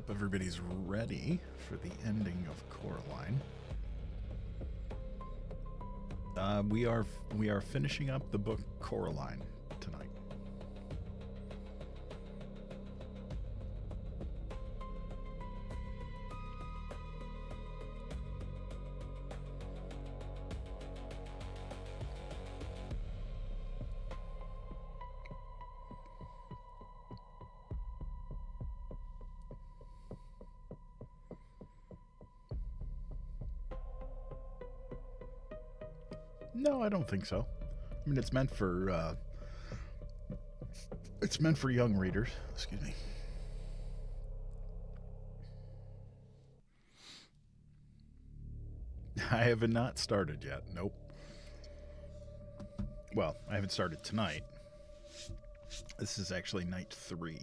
Hope everybody's ready for the ending of Coraline. We are finishing up the book Coraline tonight. No, I don't think so. I mean, it's meant for young readers. Excuse me. I have not started yet. Nope. Well, I haven't started tonight. This is actually night 3.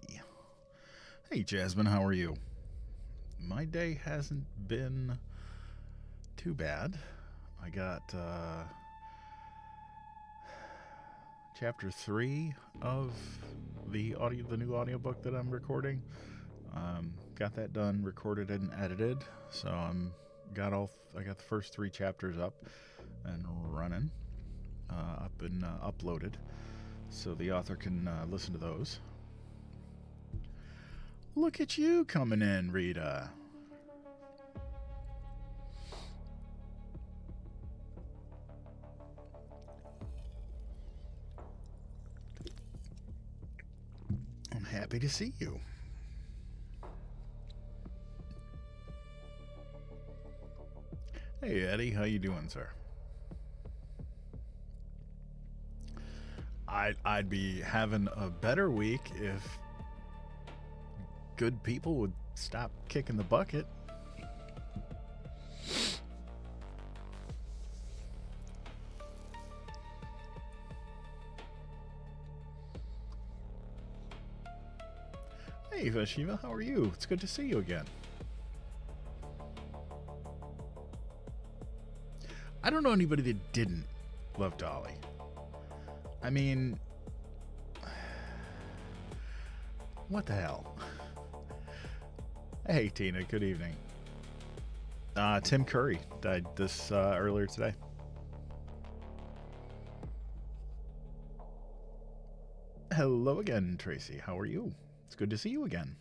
Hey, Jasmine, how are you? My day hasn't been too bad. I got chapter 3 of the new audiobook that I'm recording. Got that done, recorded and edited. So I got the first 3 chapters up and running, up and uploaded, so the author can listen to those. Look at you coming in, Rita. I'm happy to see you. Hey, Eddie, how you doing, sir? I'd be having a better week if good people would stop kicking the bucket. Hey, Vashiva, how are you? It's good to see you again. I don't know anybody that didn't love Dolly. I mean, what the hell? Hey, Tina, good evening. Tim Curry died this earlier today. Hello again, Tracy. How are you? It's good to see you again.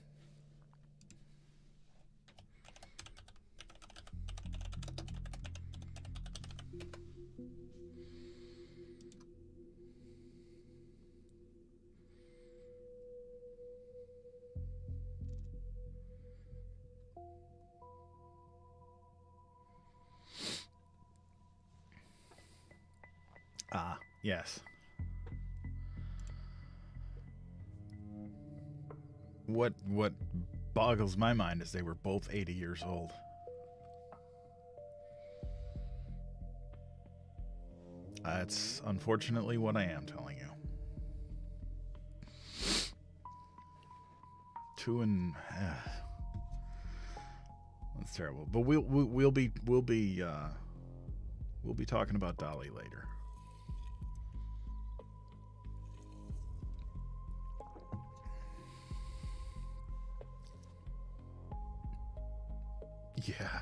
Yes. What boggles my mind is they were both 80 years old. That's unfortunately what I am telling you. That's terrible. But we'll be talking about Dolly later. Yeah,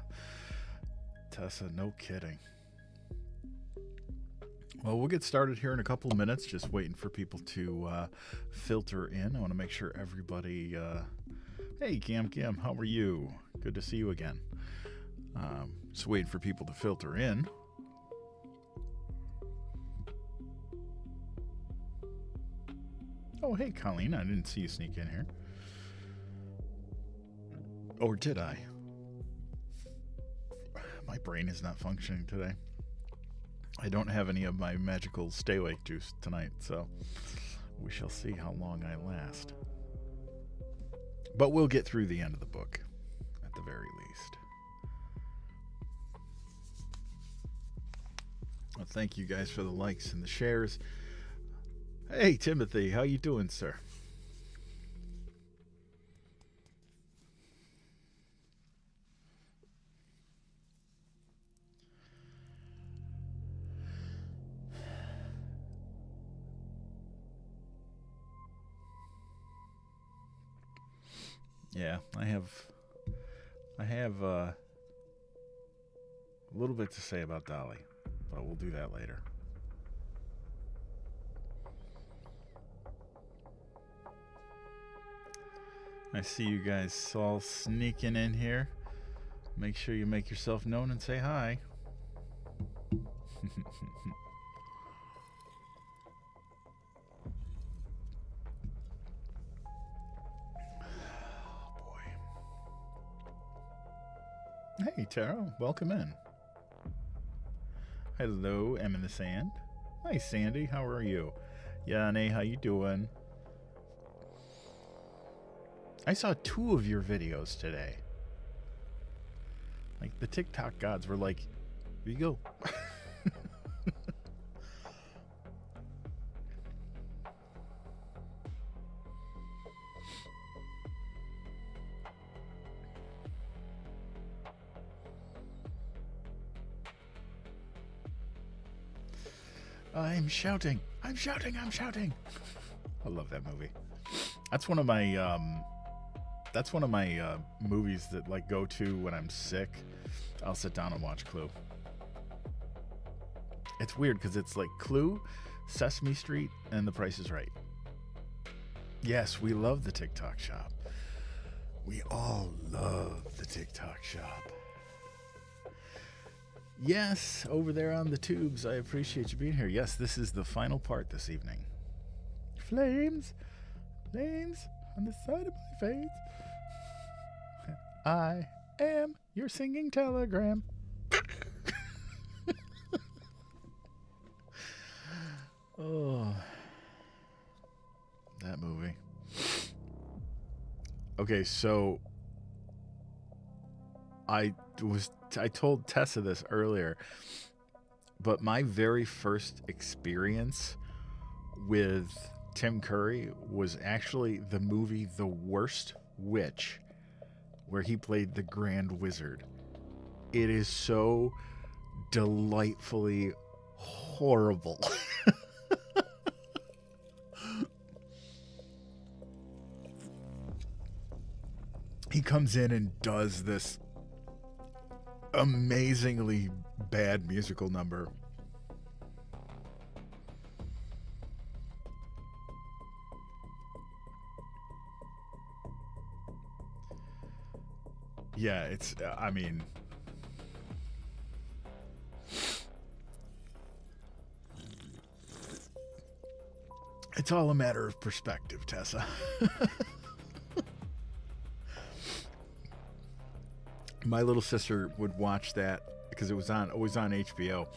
Tessa, no kidding. Well, we'll get started here in a couple of minutes. Just waiting for people to filter in. I want to make sure everybody... Hey, Gam, how are you? Good to see you again. Just waiting for people to filter in. Oh, hey, Colleen, I didn't see you sneak in here. Or did I? My brain is not functioning today. I don't have any of my magical stay awake juice tonight, so we shall see how long I last. But we'll get through the end of the book, at the very least. Well, thank you guys for the likes and the shares. Hey, Timothy, how you doing, sir? Yeah, I have I have a little bit to say about Dolly, but we'll do that later. I see you guys all sneaking in here. Make sure you make yourself known and say hi. Hey, Tara, welcome in. Hello, M in the Sand. Hi, Sandy, how are you? Yanni, how you doing? I saw 2 of your videos today. Like, the TikTok gods were like, here you go. I'm shouting. I'm shouting. I'm shouting. I love that movie. That's one of my movies that like go to when I'm sick. I'll sit down and watch Clue. It's weird because it's like Clue, Sesame Street, and The Price is Right. Yes, we love the TikTok shop. We all love the TikTok shop. Yes, over there on the tubes. I appreciate you being here. Yes, this is the final part this evening. Flames, flames on the side of my face. I am your singing telegram. Oh, that movie. Okay, so I told Tessa this earlier, but my very first experience with Tim Curry was actually the movie The Worst Witch, where he played the Grand Wizard. It is so delightfully horrible. He comes in and does this amazingly bad musical number. Yeah, it's, I mean, it's all a matter of perspective, Tessa. My little sister would watch that because it was always on HBO.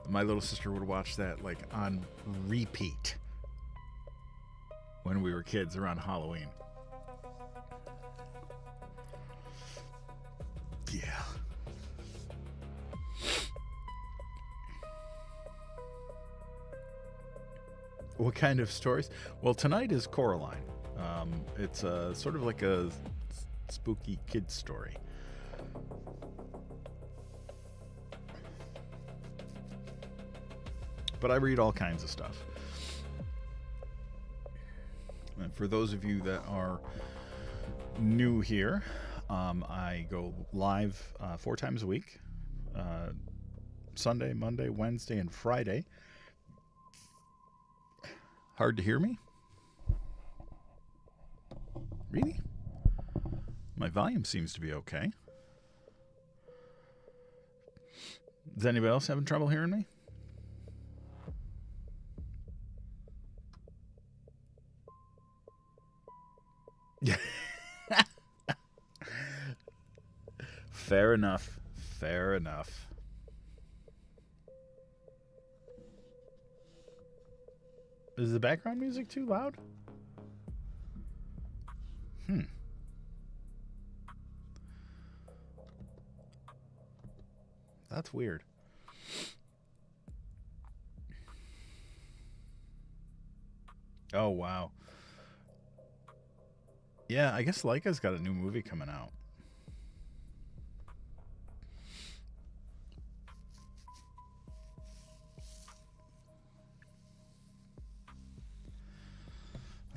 My little sister would watch that like on repeat when we were kids around Halloween. Yeah. What kind of stories? Well, tonight is Coraline. It's sort of like a spooky kid story. But I read all kinds of stuff. And for those of you that are new here, I go live 4 times a week. Sunday, Monday, Wednesday, and Friday. Hard to hear me? Really? My volume seems to be okay. Is anybody else having trouble hearing me? Fair enough. Fair enough. Is the background music too loud? That's weird. Oh, wow. Yeah, I guess Leica's got a new movie coming out.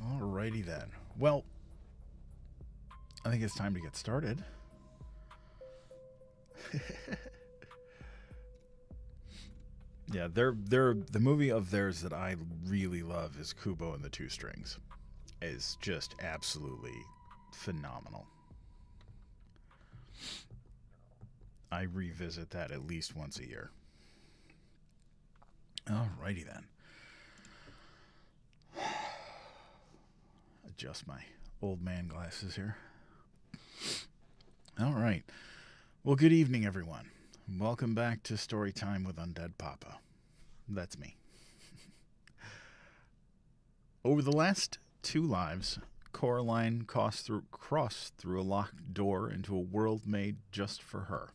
Alrighty then. Well, I think it's time to get started. Yeah, they're the movie of theirs that I really love is Kubo and the Two Strings. Is just absolutely phenomenal. I revisit that at least once a year. Alrighty then. Adjust my old man glasses here. All right. Well, good evening, everyone. Welcome back to Storytime with UndeadPapa. That's me. Over the last 2 lives, Coraline crossed through a locked door into a world made just for her.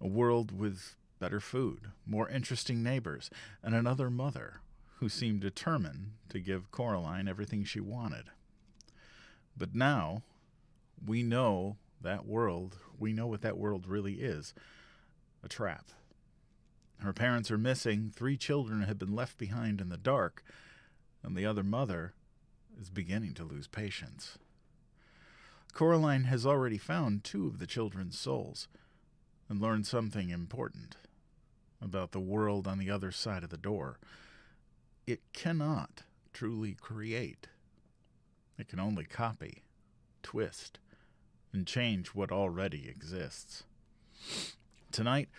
A world with better food, more interesting neighbors, and another mother who seemed determined to give Coraline everything she wanted. But now, we know what that world really is. A trap. Her parents are missing, 3 children have been left behind in the dark, and the other mother is beginning to lose patience. Coraline has already found 2 of the children's souls and learned something important about the world on the other side of the door. It cannot truly create. It can only copy, twist, and change what already exists. Tonight,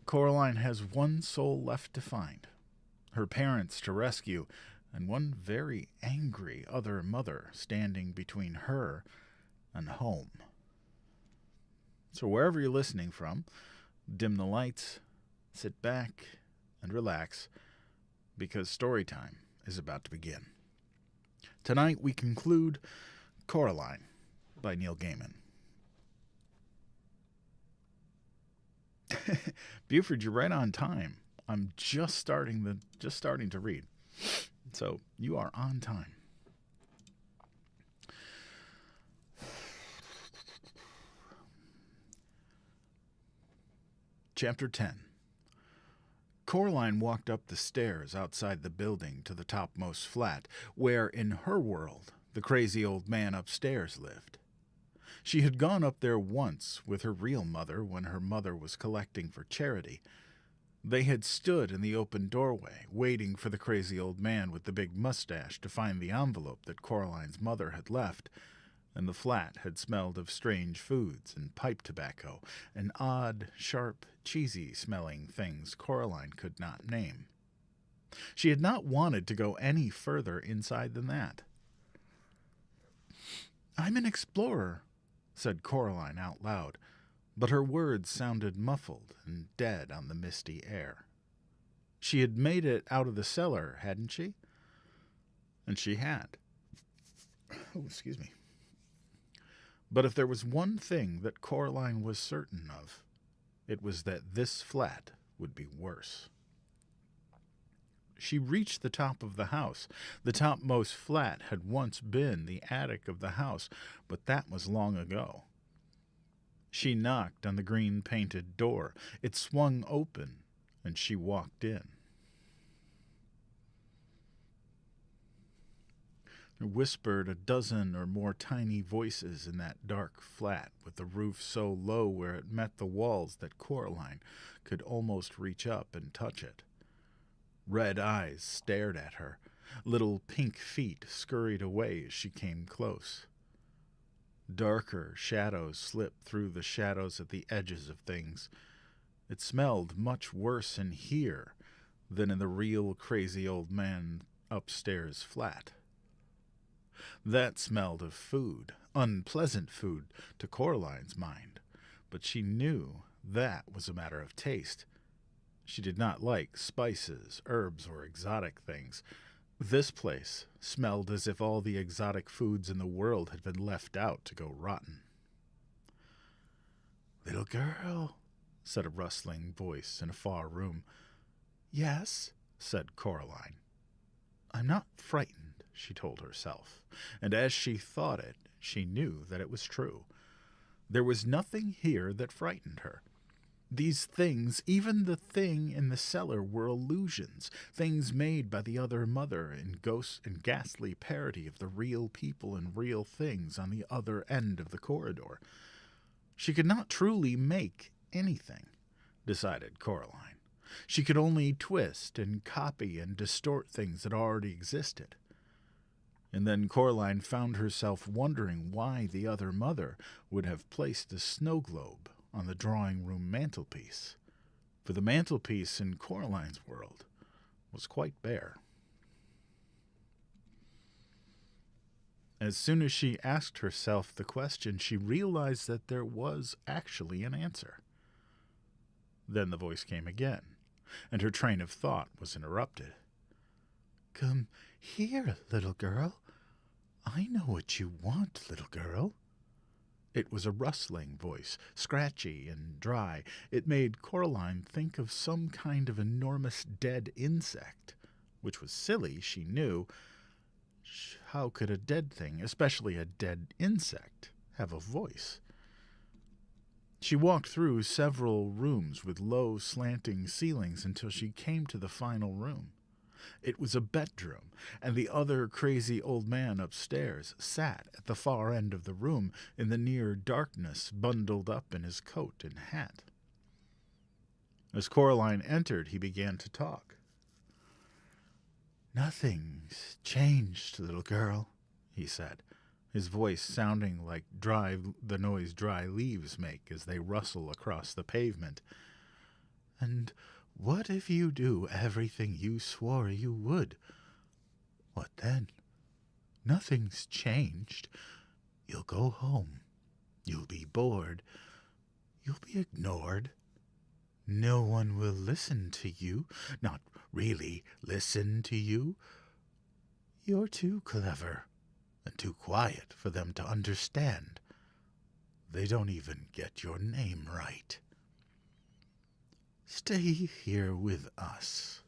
Coraline has 1 soul left to find, her parents to rescue, and 1 very angry other mother standing between her and home. So wherever you're listening from, dim the lights, sit back, and relax, because Storytime is about to begin. Tonight we conclude Coraline by Neil Gaiman. Buford, you're right on time. I'm just starting to read. So you are on time. Chapter 10. Coraline walked up the stairs outside the building to the topmost flat, where, in her world, the crazy old man upstairs lived. She had gone up there once with her real mother when her mother was collecting for charity. They had stood in the open doorway, waiting for the crazy old man with the big mustache to find the envelope that Coraline's mother had left, and the flat had smelled of strange foods and pipe tobacco and odd, sharp, cheesy-smelling things Coraline could not name. She had not wanted to go any further inside than that. "I'm an explorer," said Coraline out loud, but her words sounded muffled and dead on the misty air. She had made it out of the cellar, hadn't she? And she had. Oh, excuse me. But if there was one thing that Coraline was certain of, it was that this flat would be worse. She reached the top of the house. The topmost flat had once been the attic of the house, but that was long ago. She knocked on the green-painted door. It swung open, and she walked in. There whispered a dozen or more tiny voices in that dark flat, with the roof so low where it met the walls that Coraline could almost reach up and touch it. Red eyes stared at her. Little pink feet scurried away as she came close. Darker shadows slipped through the shadows at the edges of things. It smelled much worse in here than in the real crazy old man upstairs flat. That smelled of food, unpleasant food to Coraline's mind, but she knew that was a matter of taste. She did not like spices, herbs, or exotic things. This place smelled as if all the exotic foods in the world had been left out to go rotten. "Little girl," said a rustling voice in a far room. "Yes," said Coraline. "I'm not frightened," she told herself, and as she thought it, she knew that it was true. There was nothing here that frightened her. These things, even the thing in the cellar, were illusions, things made by the other mother in ghost and ghastly parody of the real people and real things on the other end of the corridor. She could not truly make anything, decided Coraline. She could only twist and copy and distort things that already existed. And then Coraline found herself wondering why the other mother would have placed a snow globe on the drawing room mantelpiece, for the mantelpiece in Coraline's world was quite bare. As soon as she asked herself the question, she realized that there was actually an answer. Then the voice came again, and her train of thought was interrupted. "Come here, little girl. I know what you want, little girl." It was a rustling voice, scratchy and dry. It made Coraline think of some kind of enormous dead insect, which was silly, she knew. How could a dead thing, especially a dead insect, have a voice? She walked through several rooms with low, slanting ceilings until she came to the final room. It was a bedroom, and the other crazy old man upstairs sat at the far end of the room in the near darkness, bundled up in his coat and hat. As Coraline entered, he began to talk. "Nothing's changed, little girl," he said, his voice sounding like the noise dry leaves make as they rustle across the pavement. "And what if you do everything you swore you would? What then? Nothing's changed. You'll go home. You'll be bored. You'll be ignored. No one will listen to you, not really listen to you. You're too clever and too quiet for them to understand. They don't even get your name right. Stay here with us,"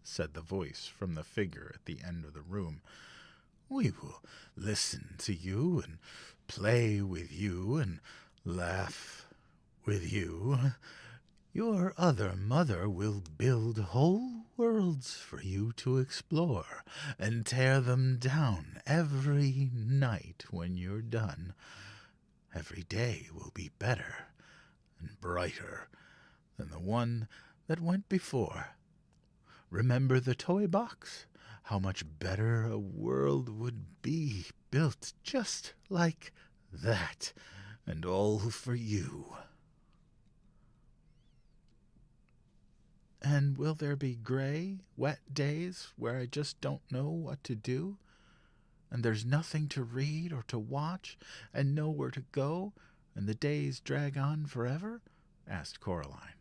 said the voice from the figure at the end of the room. "We will listen to you and play with you and laugh with you. Your other mother will build whole worlds for you to explore and tear them down every night when you're done. Every day will be better and brighter than the one that went before. Remember the toy box? How much better a world would be built just like that, and all for you. And will there be gray, wet days where I just don't know what to do? And there's nothing to read or to watch, and nowhere to go, and the days drag on forever?" asked Coraline.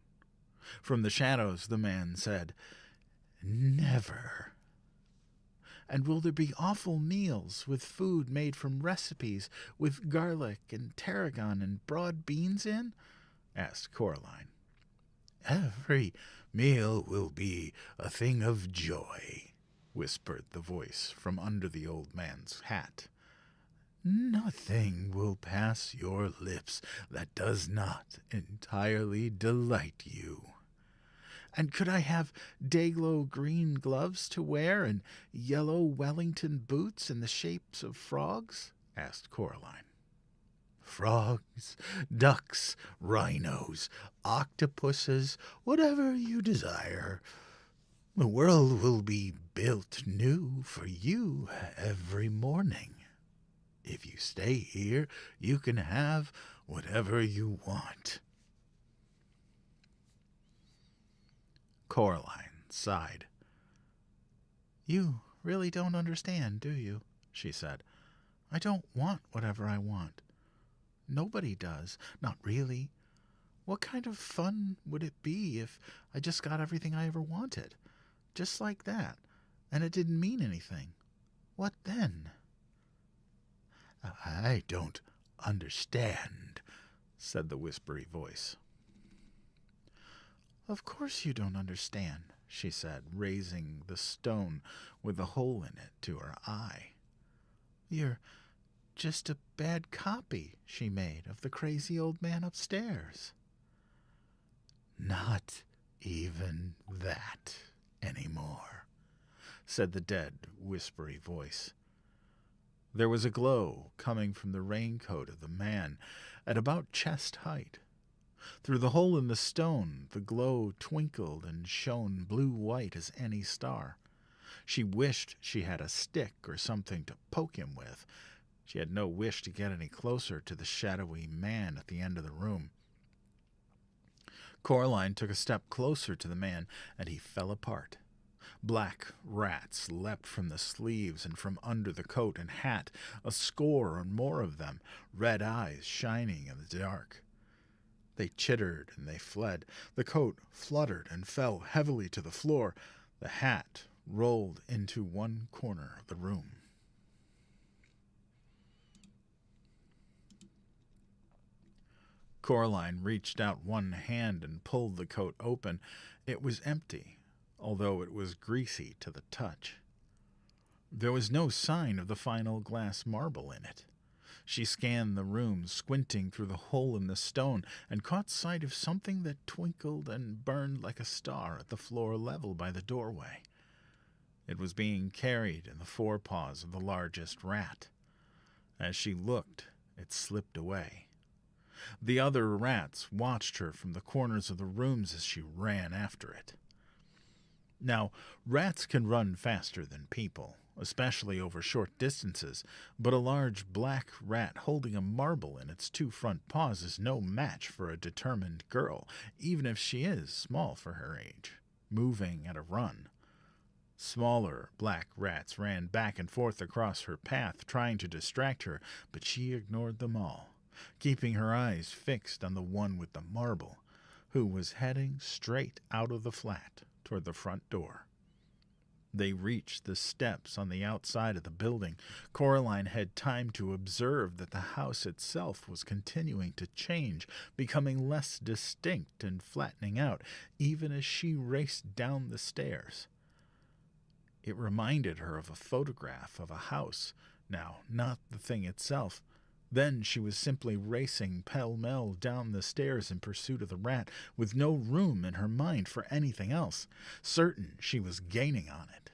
From the shadows the man said, "Never." "And will there be awful meals with food made from recipes with garlic and tarragon and broad beans in?" asked Coraline. "Every meal will be a thing of joy," whispered the voice from under the old man's hat. "Nothing will pass your lips that does not entirely delight you." "And could I have day-glow green gloves to wear and yellow Wellington boots in the shapes of frogs?" asked Coraline. "Frogs, ducks, rhinos, octopuses, whatever you desire. The world will be built new for you every morning. If you stay here, you can have whatever you want." Coraline sighed. "You really don't understand, do you?" she said. "I don't want whatever I want. Nobody does. Not really. What kind of fun would it be if I just got everything I ever wanted? Just like that. And it didn't mean anything. What then?" "I don't understand," said the whispery voice. "Of course you don't understand," she said, raising the stone with a hole in it to her eye. "You're just a bad copy she made of the crazy old man upstairs." "Not even that anymore," said the dead, whispery voice. There was a glow coming from the raincoat of the man at about chest height. Through the hole in the stone, the glow twinkled and shone blue-white as any star. She wished she had a stick or something to poke him with. She had no wish to get any closer to the shadowy man at the end of the room. Coraline took a step closer to the man, and he fell apart. Black rats leapt from the sleeves and from under the coat and hat, a score or more of them, red eyes shining in the dark. They chittered and they fled. The coat fluttered and fell heavily to the floor. The hat rolled into one corner of the room. Coraline reached out one hand and pulled the coat open. It was empty, although it was greasy to the touch. There was no sign of the final glass marble in it. She scanned the room, squinting through the hole in the stone, and caught sight of something that twinkled and burned like a star at the floor level by the doorway. It was being carried in the forepaws of the largest rat. As she looked, it slipped away. The other rats watched her from the corners of the rooms as she ran after it. Now, rats can run faster than people, especially over short distances, but a large black rat holding a marble in its two front paws is no match for a determined girl, even if she is small for her age, moving at a run. Smaller black rats ran back and forth across her path, trying to distract her, but she ignored them all, keeping her eyes fixed on the one with the marble, who was heading straight out of the flat toward the front door. They reached the steps on the outside of the building. Coraline had time to observe that the house itself was continuing to change, becoming less distinct and flattening out, even as she raced down the stairs. It reminded her of a photograph of a house, now not the thing itself. Then she was simply racing pell-mell down the stairs in pursuit of the rat, with no room in her mind for anything else, certain she was gaining on it.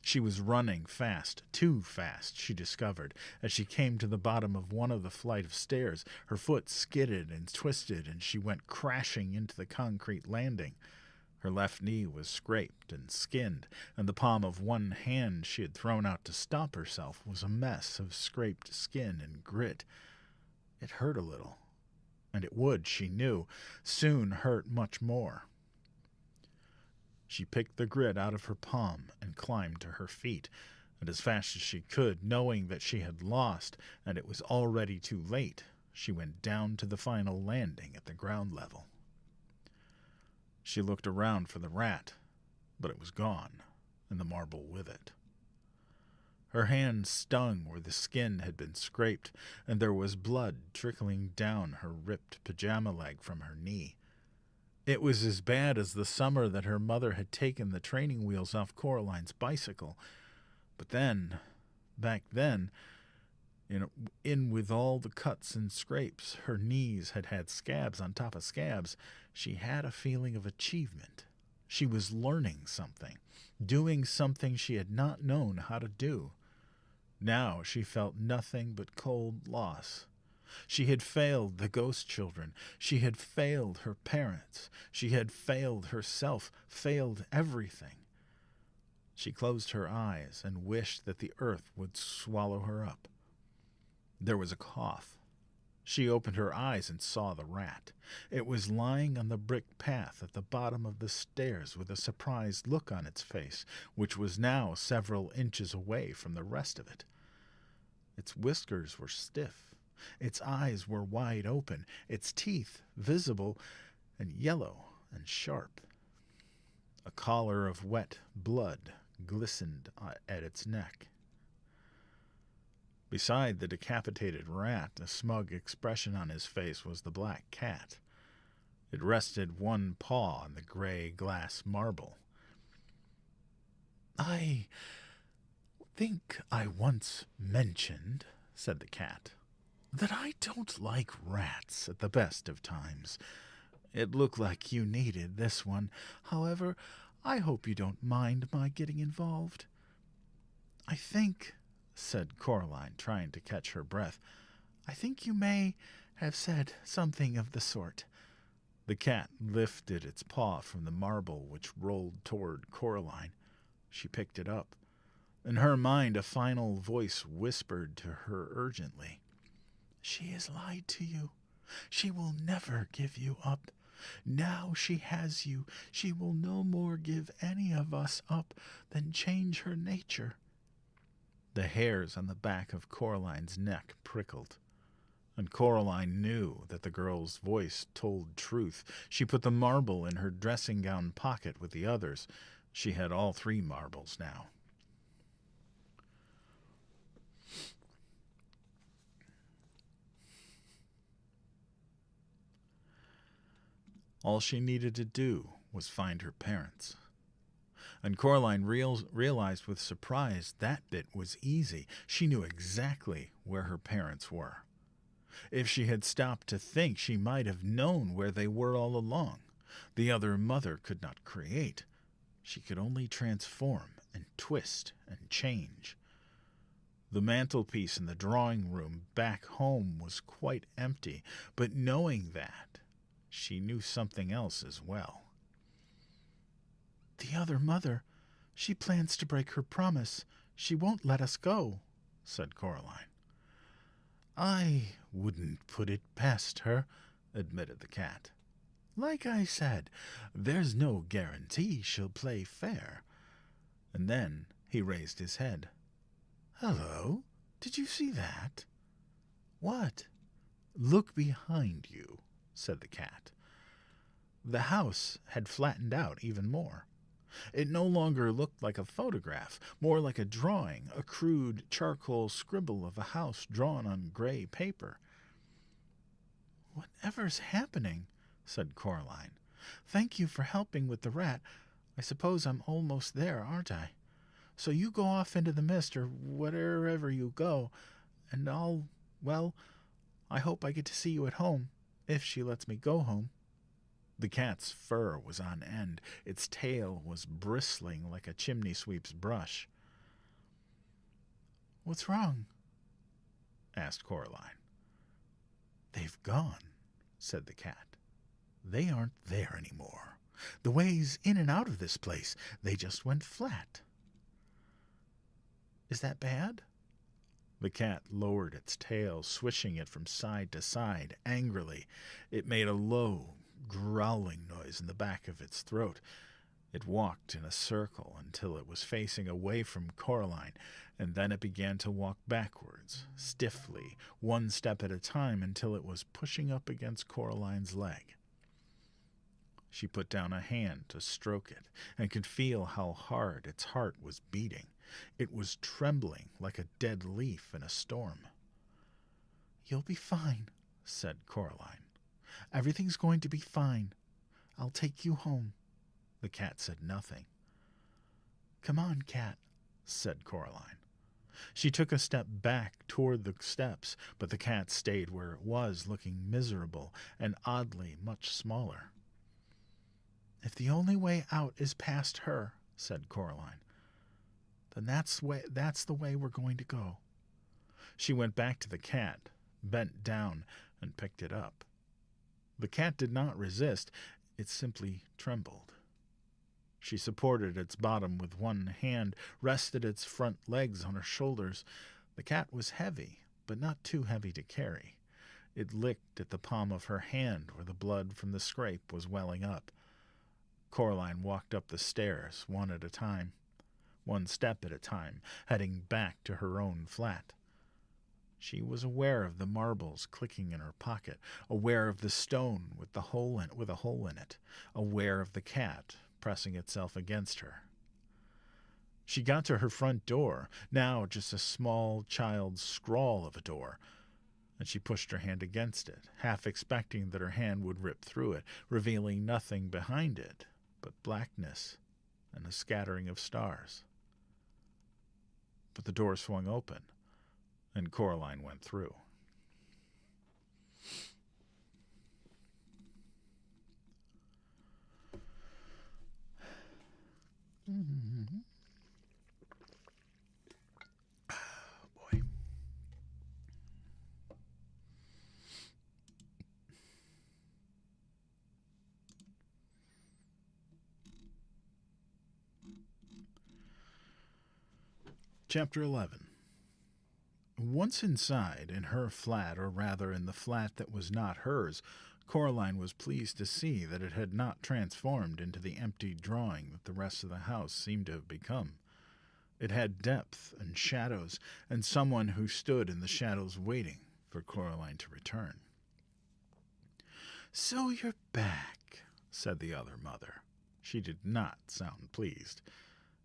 She was running fast, too fast, she discovered, as she came to the bottom of one of the flight of stairs. Her foot skidded and twisted, and she went crashing into the concrete landing. Her left knee was scraped and skinned, and the palm of one hand she had thrown out to stop herself was a mess of scraped skin and grit. It hurt a little, and it would, she knew, soon hurt much more. She picked the grit out of her palm and climbed to her feet, and as fast as she could, knowing that she had lost and it was already too late, she went down to the final landing at the ground level. She looked around for the rat, but it was gone, and the marble with it. Her hand stung where the skin had been scraped, and there was blood trickling down her ripped pajama leg from her knee. It was as bad as the summer that her mother had taken the training wheels off Coraline's bicycle. But then, back then, in with all the cuts and scrapes, her knees had had scabs on top of scabs. She had a feeling of achievement. She was learning something, doing something she had not known how to do. Now she felt nothing but cold loss. She had failed the ghost children. She had failed her parents. She had failed herself, failed everything. She closed her eyes and wished that the earth would swallow her up. There was a cough. She opened her eyes and saw the rat. It was lying on the brick path at the bottom of the stairs with a surprised look on its face, which was now several inches away from the rest of it. Its whiskers were stiff. Its eyes were wide open, its teeth visible and yellow and sharp. A collar of wet blood glistened at its neck. Beside the decapitated rat, a smug expression on his face, was the black cat. It rested one paw on the gray glass marble. "I think I once mentioned," said the cat, "that I don't like rats at the best of times. It looked like you needed this one. However, I hope you don't mind my getting involved." "I think," said Coraline, trying to catch her breath, "I think you may have said something of the sort. The cat lifted its paw from the marble which rolled toward Coraline. She picked it up. In her mind, a final voice whispered to her urgently, "She has lied to you. She will never give you up. Now she has you. She will no more give any of us up than change her nature." The hairs on the back of Coraline's neck prickled, and Coraline knew that the girl's voice told truth. She put the marble in her dressing-gown pocket with the others. She had all 3 marbles now. All she needed to do was find her parents. And Coraline realized with surprise that bit was easy. She knew exactly where her parents were. If she had stopped to think, she might have known where they were all along. The other mother could not create. She could only transform and twist and change. The mantelpiece in the drawing room back home was quite empty, but knowing that, she knew something else as well. "The other mother, she plans to break her promise. She won't let us go," said Coraline. "I wouldn't put it past her," admitted the cat. "Like I said, there's no guarantee she'll play fair." And then he raised his head. "Hello, did you see that?" "What?" "Look behind you," said the cat. The house had flattened out even more. It no longer looked like a photograph, more like a drawing, a crude charcoal scribble of a house drawn on gray paper. "Whatever's happening?" said Coraline. "Thank you for helping with the rat. I suppose I'm almost there, aren't I? So you go off into the mist, or wherever you go, and I hope I get to see you at home, if she lets me go home." The cat's fur was on end. Its tail was bristling like a chimney sweep's brush. "What's wrong?" asked Coraline. "They've gone," said the cat. "They aren't there anymore. The ways in and out of this place, they just went flat." "Is that bad?" The cat lowered its tail, swishing it from side to side angrily. It made a low, growling noise in the back of its throat. It walked in a circle until it was facing away from Coraline, and then it began to walk backwards, stiffly, 1 step at a time, until it was pushing up against Coraline's leg. She put down a hand to stroke it, and could feel how hard its heart was beating. It was trembling like a dead leaf in a storm. "You'll be fine," said Coraline. "Everything's going to be fine. I'll take you home." The cat said nothing. "Come on, cat," said Coraline. She took a step back toward the steps, but the cat stayed where it was, looking miserable and oddly much smaller. "If the only way out is past her," said Coraline, "then that's the way we're going to go." She went back to the cat, bent down, and picked it up. The cat did not resist, it simply trembled. She supported its bottom with one hand, rested its front legs on her shoulders. The cat was heavy, but not too heavy to carry. It licked at the palm of her hand where the blood from the scrape was welling up. Coraline walked up the stairs, 1 at a time, 1 step at a time, heading back to her own flat. She was aware of the marbles clicking in her pocket, aware of the stone with a hole in it, aware of the cat pressing itself against her. She got to her front door, now just a small child's scrawl of a door, and she pushed her hand against it, half expecting that her hand would rip through it, revealing nothing behind it but blackness and a scattering of stars. But the door swung open, and Coraline went through. Mm-hmm. Oh, boy. Chapter 11. Once inside, in her flat, or rather in the flat that was not hers, Coraline was pleased to see that it had not transformed into the empty drawing that the rest of the house seemed to have become. It had depth and shadows, and someone who stood in the shadows waiting for Coraline to return. "So you're back," said the other mother. She did not sound pleased.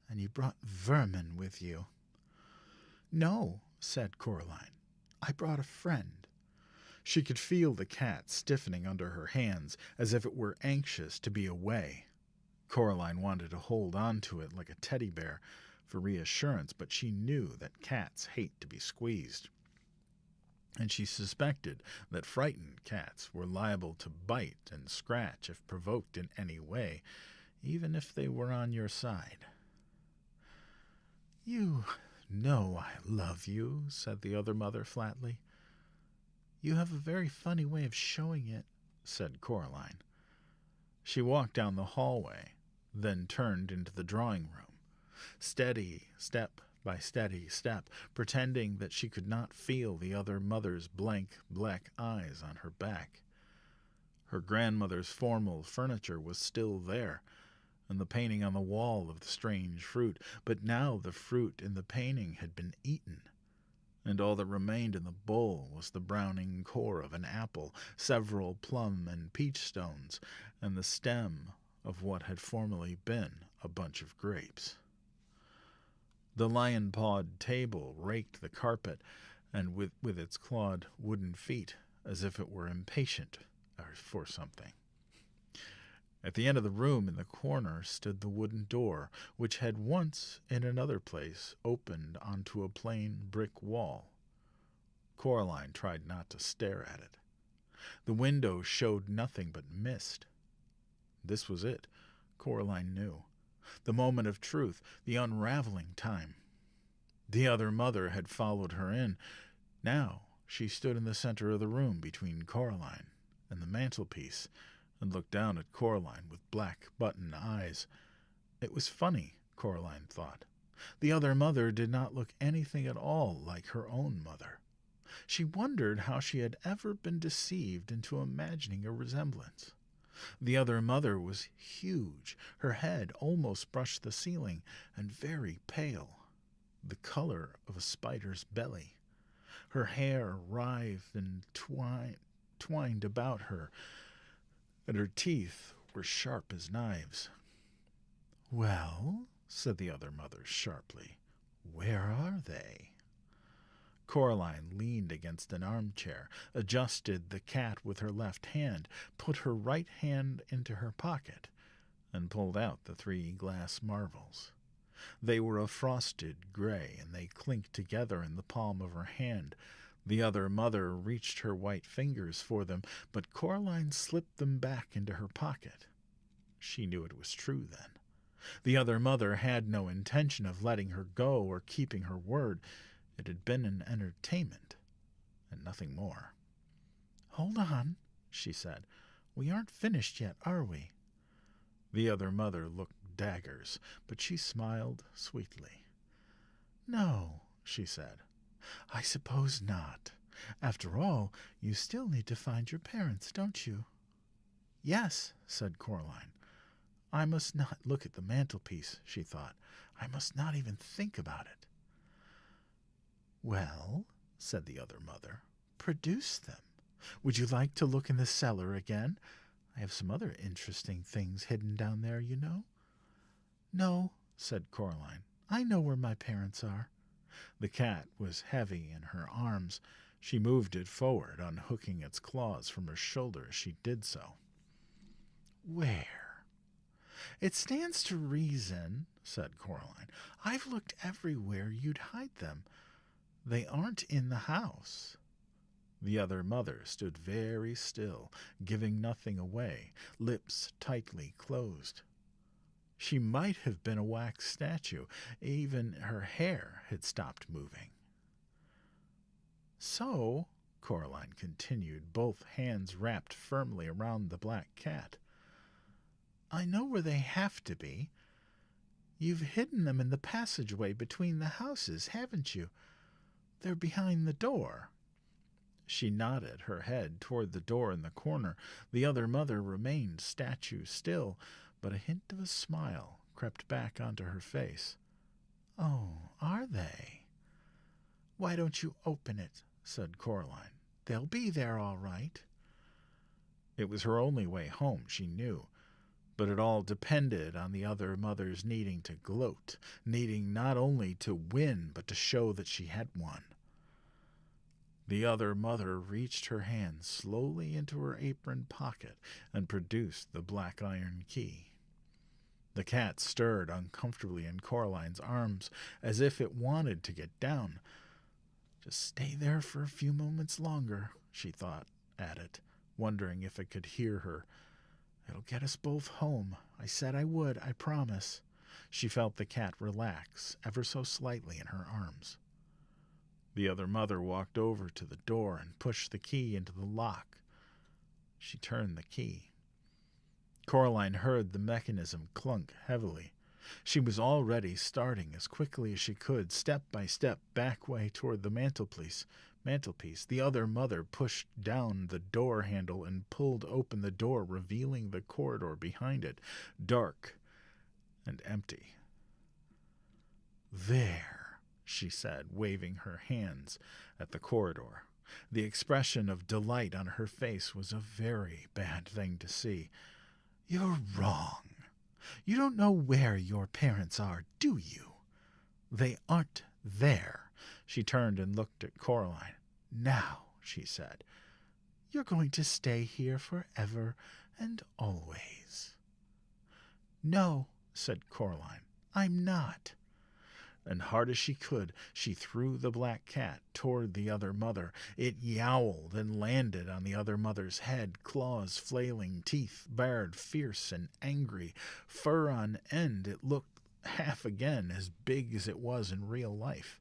"And you brought vermin with you." "No," said Coraline. "I brought a friend." She could feel the cat stiffening under her hands, as if it were anxious to be away. Coraline wanted to hold on to it like a teddy bear for reassurance, but she knew that cats hate to be squeezed. And she suspected that frightened cats were liable to bite and scratch if provoked in any way, even if they were on your side. "You know I love you," said the other mother flatly. "You have a very funny way of showing it," said Coraline. She walked down the hallway, then turned into the drawing room, steady step by steady step, pretending that she could not feel the other mother's blank black eyes on her back. Her grandmother's formal furniture was still there, and the painting on the wall of the strange fruit, but now the fruit in the painting had been eaten, and all that remained in the bowl was the browning core of an apple, several plum and peach stones, and the stem of what had formerly been a bunch of grapes. The lion-pawed table raked the carpet, and with its clawed wooden feet, as if it were impatient for something. At the end of the room in the corner stood the wooden door, which had once, in another place, opened onto a plain brick wall. Coraline tried not to stare at it. The window showed nothing but mist. This was it, Coraline knew. The moment of truth, the unraveling time. The other mother had followed her in. Now she stood in the center of the room between Coraline and the mantelpiece, and looked down at Coraline with black button eyes. It was funny, Coraline thought. The other mother did not look anything at all like her own mother. She wondered how she had ever been deceived into imagining a resemblance. The other mother was huge. Her head almost brushed the ceiling, and very pale, the color of a spider's belly. Her hair writhed and twined about her, and her teeth were sharp as knives. "Well," said the other mother sharply, "where are they?" Coraline leaned against an armchair, adjusted the cat with her left hand, put her right hand into her pocket, and pulled out the 3 glass marbles. They were a frosted gray, and they clinked together in the palm of her hand. The other mother reached her white fingers for them, but Coraline slipped them back into her pocket. She knew it was true then. The other mother had no intention of letting her go or keeping her word. It had been an entertainment, and nothing more. "Hold on," she said. "We aren't finished yet, are we?" The other mother looked daggers, but she smiled sweetly. "No," she said. "I suppose not. After all, you still need to find your parents, don't you?" "Yes," said Coraline. "I must not look at the mantelpiece," she thought. "I must not even think about it." "Well," said the other mother, "produce them. Would you like to look in the cellar again? I have some other interesting things hidden down there, you know." "No," said Coraline. "I know where my parents are." The cat was heavy in her arms. She moved it forward, unhooking its claws from her shoulder as she did so. "Where?" "It stands to reason," said Coraline. "I've looked everywhere you'd hide them. They aren't in the house." The other mother stood very still, giving nothing away, lips tightly closed. She might have been a wax statue. Even her hair had stopped moving. "So," Coraline continued, both hands wrapped firmly around the black cat, "I know where they have to be. You've hidden them in the passageway between the houses, haven't you? They're behind the door." She nodded her head toward the door in the corner. The other mother remained statue still, but a hint of a smile crept back onto her face. "Oh, are they?" "Why don't you open it?" said Coraline. "They'll be there all right." It was her only way home, she knew, but it all depended on the other mother's needing to gloat, needing not only to win, but to show that she had won. The other mother reached her hand slowly into her apron pocket and produced the black iron key. The cat stirred uncomfortably in Coraline's arms, as if it wanted to get down. Just stay there for a few moments longer, she thought at it, wondering if it could hear her. "It'll get us both home. I said I would, I promise." She felt the cat relax ever so slightly in her arms. The other mother walked over to the door and pushed the key into the lock. She turned the key. Coraline heard the mechanism clunk heavily. She was already starting as quickly as she could, step by step, back way toward the mantelpiece. The other mother pushed down the door handle and pulled open the door, revealing the corridor behind it, dark and empty. "There," she said, waving her hands at the corridor. The expression of delight on her face was a very bad thing to see. "You're wrong. You don't know where your parents are, do you? They aren't there." She turned and looked at Coraline. "Now," she said, "you're going to stay here forever and always." "No," said Coraline, "I'm not." And hard as she could, she threw the black cat toward the other mother. It yowled and landed on the other mother's head, claws flailing, teeth bared, fierce and angry, fur on end. It looked half again as big as it was in real life.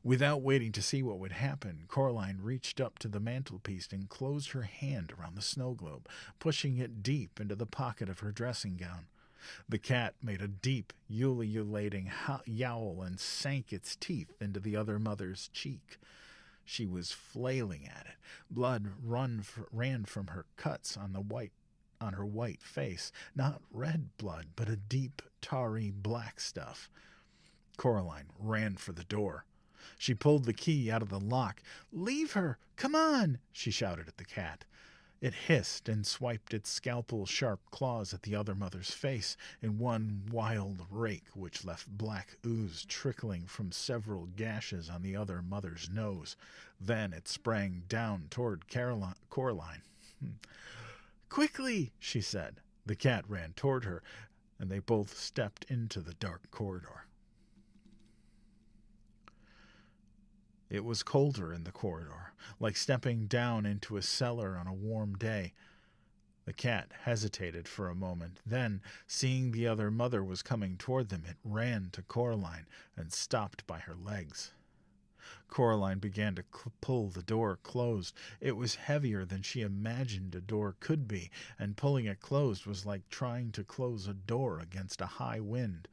Without waiting to see what would happen, Coraline reached up to the mantelpiece and closed her hand around the snow globe, pushing it deep into the pocket of her dressing gown. The cat made a deep, ululating yowl and sank its teeth into the other mother's cheek. She was flailing at it. Blood ran from her cuts on her white face, not red blood, but a deep, tarry black stuff. Coraline ran for the door. She pulled the key out of the lock. "Leave her! Come on!" she shouted at the cat. It hissed and swiped its scalpel-sharp claws at the other mother's face in one wild rake which left black ooze trickling from several gashes on the other mother's nose. Then it sprang down toward Coraline. "Quickly!" she said. The cat ran toward her, and they both stepped into the dark corridor. It was colder in the corridor, like stepping down into a cellar on a warm day. The cat hesitated for a moment. Then, seeing the other mother was coming toward them, it ran to Coraline and stopped by her legs. Coraline began to pull the door closed. It was heavier than she imagined a door could be, and pulling it closed was like trying to close a door against a high wind.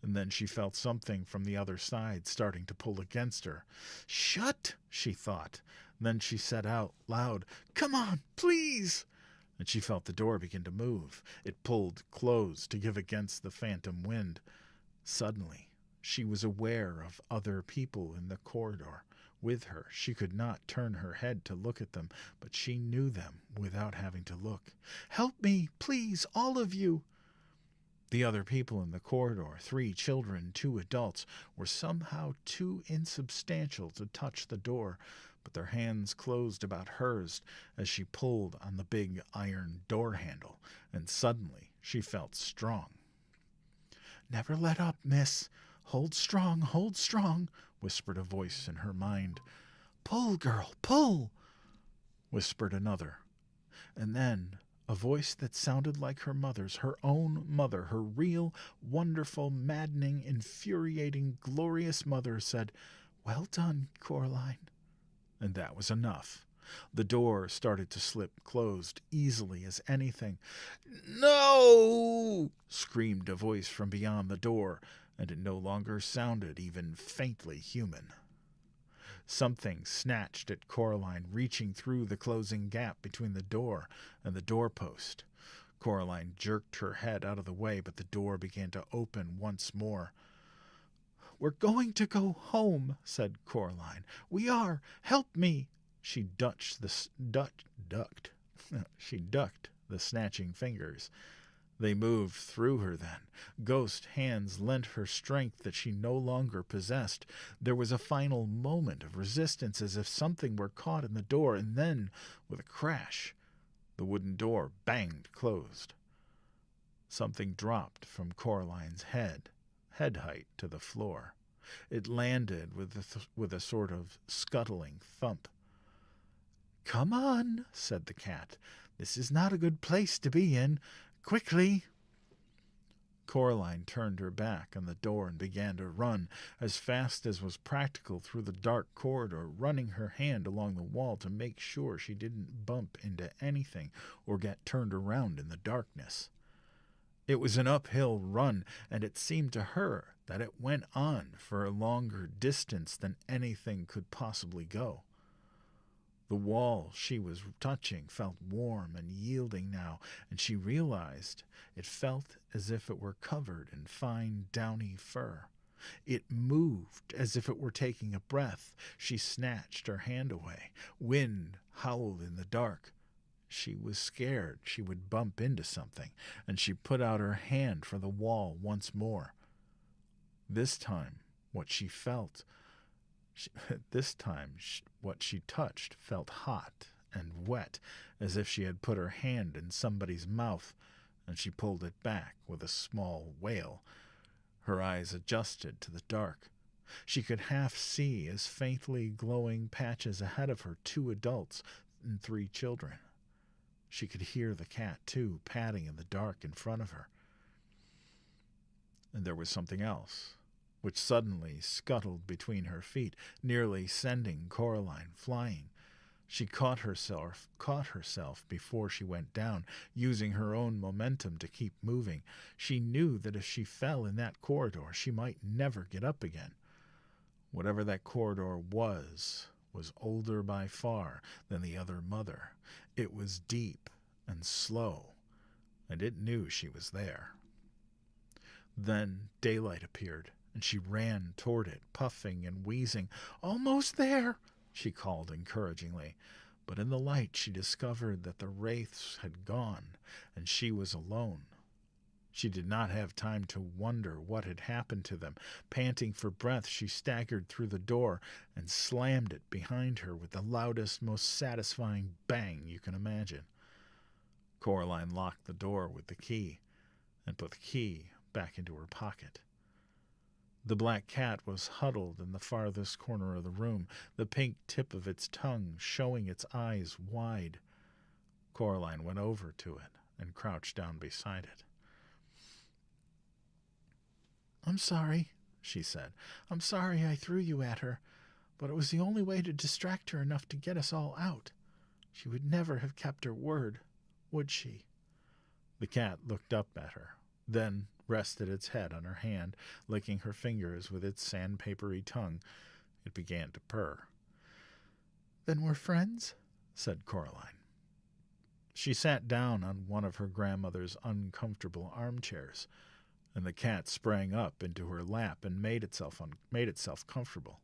And then she felt something from the other side starting to pull against her. "Shut!" she thought. Then she said out loud, "Come on, please!" And she felt the door begin to move. It pulled closed to give against the phantom wind. Suddenly, she was aware of other people in the corridor with her. She could not turn her head to look at them, but she knew them without having to look. "Help me, please, all of you!" The other people in the corridor, 3 children, 2 adults, were somehow too insubstantial to touch the door, but their hands closed about hers as she pulled on the big iron door handle, and suddenly she felt strong. "Never let up, miss. Hold strong, whispered a voice in her mind. "Pull, girl, pull," whispered another. And then a voice that sounded like her mother's, her own mother, her real, wonderful, maddening, infuriating, glorious mother said, "Well done, Coraline." And that was enough. The door started to slip closed easily as anything. "No!" screamed a voice from beyond the door, and it no longer sounded even faintly human. Something snatched at Coraline, reaching through the closing gap between the door and the doorpost. Coraline jerked her head out of the way, but the door began to open once more. "We're going to go home," said Coraline. "We are. Help me." She ducked the snatching fingers. They moved through her then. Ghost hands lent her strength that she no longer possessed. There was a final moment of resistance, as if something were caught in the door, and then, with a crash, the wooden door banged closed. Something dropped from Coraline's head height to the floor. It landed with a sort of scuttling thump. "Come on," said the cat. "This is not a good place to be in. Quickly!" Coraline turned her back on the door and began to run as fast as was practical through the dark corridor, running her hand along the wall to make sure she didn't bump into anything or get turned around in the darkness. It was an uphill run, and it seemed to her that it went on for a longer distance than anything could possibly go. The wall she was touching felt warm and yielding now, and she realized it felt as if it were covered in fine, downy fur. It moved as if it were taking a breath. She snatched her hand away. Wind howled in the dark. She was scared she would bump into something, and she put out her hand for the wall once more. This time, what she touched felt hot and wet, as if she had put her hand in somebody's mouth, and she pulled it back with a small wail. Her eyes adjusted to the dark. She could half see, as faintly glowing patches ahead of her, 2 adults and 3 children. She could hear the cat, too, padding in the dark in front of her. And there was something else, which suddenly scuttled between her feet, nearly sending Coraline flying. She caught herself before she went down, using her own momentum to keep moving. She knew that if she fell in that corridor, she might never get up again. Whatever that corridor was older by far than the other mother. It was deep and slow, and it knew she was there. Then daylight appeared, and she ran toward it, puffing and wheezing. "Almost there," she called encouragingly. But in the light she discovered that the wraiths had gone, and she was alone. She did not have time to wonder what had happened to them. Panting for breath, she staggered through the door and slammed it behind her with the loudest, most satisfying bang you can imagine. Coraline locked the door with the key and put the key back into her pocket. The black cat was huddled in the farthest corner of the room, the pink tip of its tongue showing its eyes wide. Coraline went over to it and crouched down beside it. "I'm sorry," she said. "I'm sorry I threw you at her, but it was the only way to distract her enough to get us all out. She would never have kept her word, would she?" The cat looked up at her, then rested its head on her hand, licking her fingers with its sandpapery tongue. It began to purr. "Then we're friends?" said Coraline. She sat down on one of her grandmother's uncomfortable armchairs, and the cat sprang up into her lap and made itself comfortable.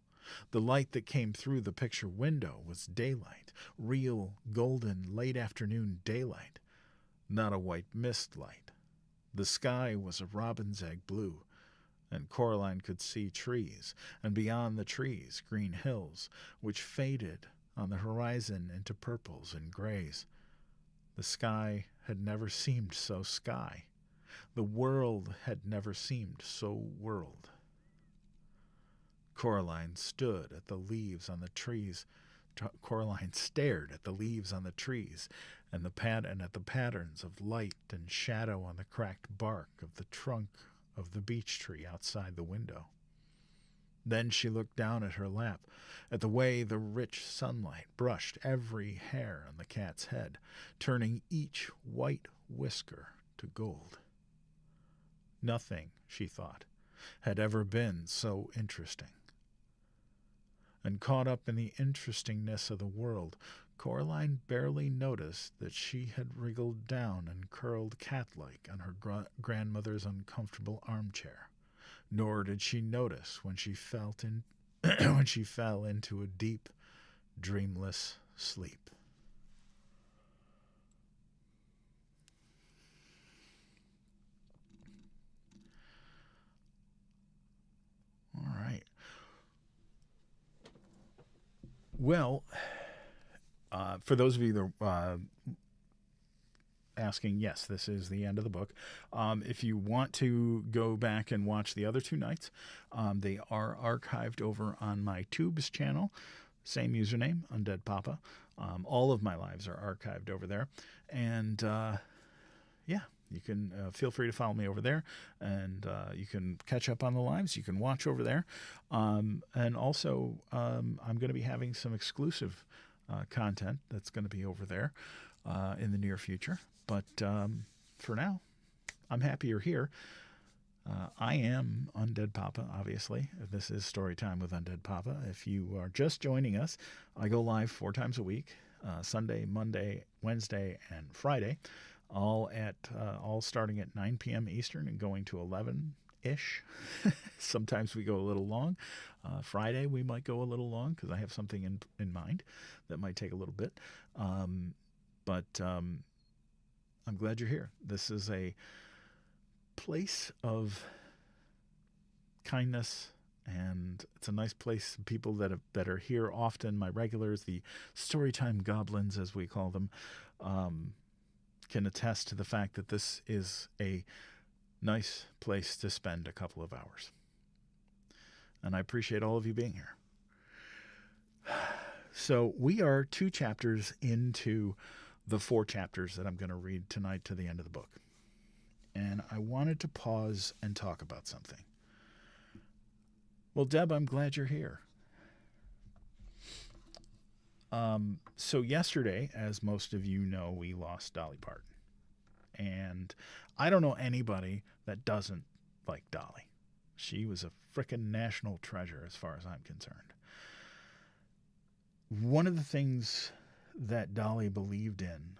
The light that came through the picture window was daylight, real golden late afternoon daylight, not a white mist light. The sky was a robin's egg blue, and Coraline could see trees, and beyond the trees green hills, which faded on the horizon into purples and grays. The sky had never seemed so sky. The world had never seemed so world. Coraline stood at the leaves on the trees. Coraline stared at the leaves on the trees and at the patterns of light and shadow on the cracked bark of the trunk of the beech tree outside the window. Then she looked down at her lap, at the way the rich sunlight brushed every hair on the cat's head, turning each white whisker to gold. Nothing, she thought, had ever been so interesting. And caught up in the interestingness of the world, Coraline barely noticed that she had wriggled down and curled cat-like on her grandmother's uncomfortable armchair. Nor did she notice when she fell into a deep, dreamless sleep. All right. Well, for those of you that are asking, yes, this is the end of the book. If you want to go back and watch the other two nights, they are archived over on my Tubes channel. Same username, UndeadPapa. All of my lives are archived over there. And yeah, you can feel free to follow me over there, and you can catch up on the lives. You can watch over there. And also, I'm going to be having some exclusive content that's going to be over there in the near future. But for now, I'm happy you're here. I am UndeadPapa, obviously. This is Storytime with UndeadPapa. If you are just joining us, I go live 4 times a week, Sunday, Monday, Wednesday, and Friday, all starting at 9 p.m. Eastern and going to 11-ish. Sometimes we go a little long. Friday we might go a little long because I have something in mind that might take a little bit. But I'm glad you're here. This is a place of kindness, and it's a nice place. People that are here often, my regulars, the Storytime goblins, as we call them, can attest to the fact that this is a nice place to spend a couple of hours. And I appreciate all of you being here. So we are 2 chapters into the 4 chapters that I'm going to read tonight to the end of the book. And I wanted to pause and talk about something. Well, Deb, I'm glad you're here. So yesterday, as most of you know, we lost Dolly Parton. And I don't know anybody that doesn't like Dolly. She was a frickin' national treasure as far as I'm concerned. One of the things that Dolly believed in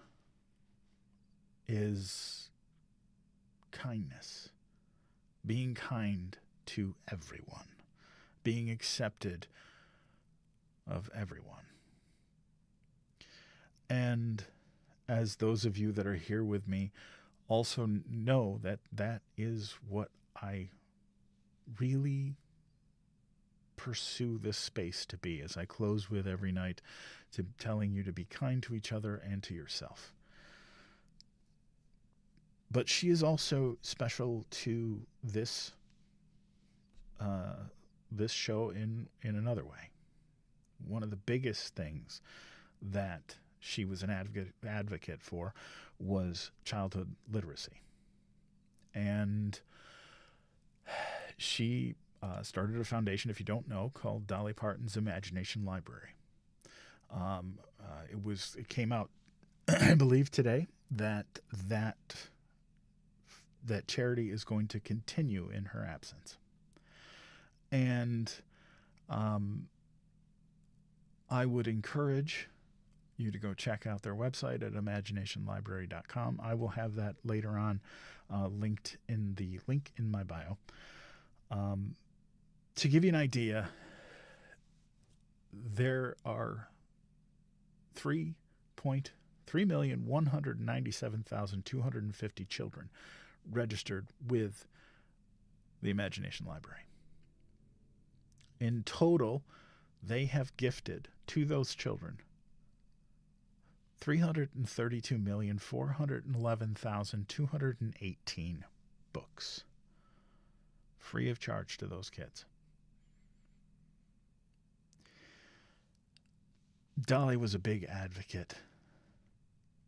is kindness. Being kind to everyone. Being accepted of everyone. And as those of you that are here with me also know, that is what I really pursue this space to be, as I close with every night, to telling you to be kind to each other and to yourself. But she is also special to this show in another way. One of the biggest things that she was an advocate for was childhood literacy. And she started a foundation, if you don't know, called Dolly Parton's Imagination Library. It came out, I believe, today that charity is going to continue in her absence. And I would encourage you to go check out their website at imaginationlibrary.com. I will have that later on linked in the link in my bio. To give you an idea, there are 3,197,250 children registered with the Imagination Library. In total, they have gifted to those children 332,411,218 books, free of charge to those kids. Dolly was a big advocate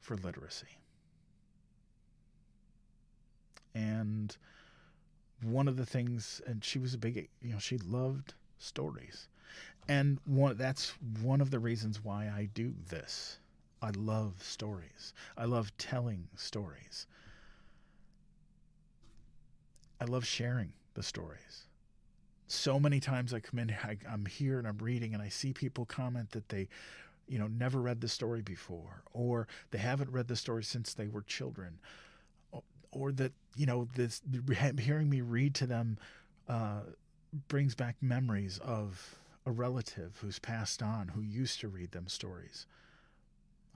for literacy. And one of the things, and she was a big, she loved stories. And that's one of the reasons why I do this. I love stories. I love telling stories. I love sharing the stories. So many times I come in, I'm here and I'm reading, and I see people comment that they, never read the story before, or they haven't read the story since they were children, or that, this hearing me read to them brings back memories of a relative who's passed on who used to read them stories.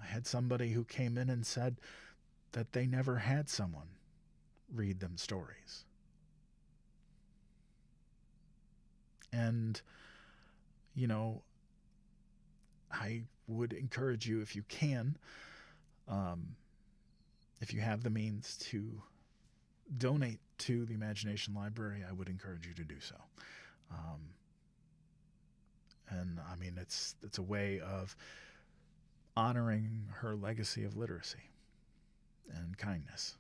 I had somebody who came in and said that they never had someone read them stories. And, I would encourage you, if you can, if you have the means to donate to the Imagination Library, I would encourage you to do so. And I mean, it's a way of honoring her legacy of literacy and kindness.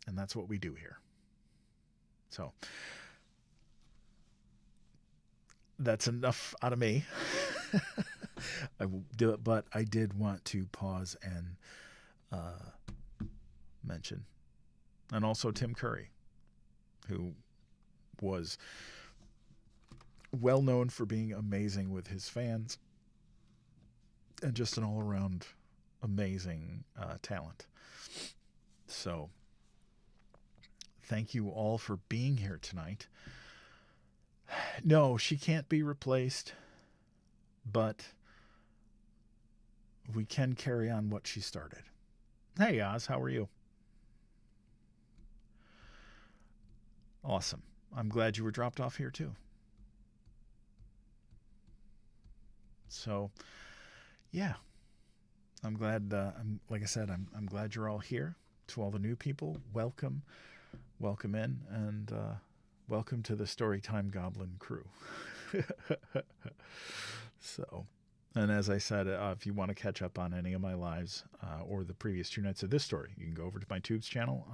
And that's what we do here. So that's enough out of me. I will do it, but I did want to pause and mention, and also Tim Curry, who was well known for being amazing with his fans and just an all-around amazing talent. So thank you all for being here tonight. No, she can't be replaced, but we can carry on what she started. Hey, Oz, how are you? Awesome. I'm glad you were dropped off here too. So, yeah, I'm glad. Like I said, I'm glad you're all here. To all the new people, welcome in, and welcome to the Storytime Goblin crew. So, and as I said, if you want to catch up on any of my lives or the previous 2 nights of this story, you can go over to my Tubes channel,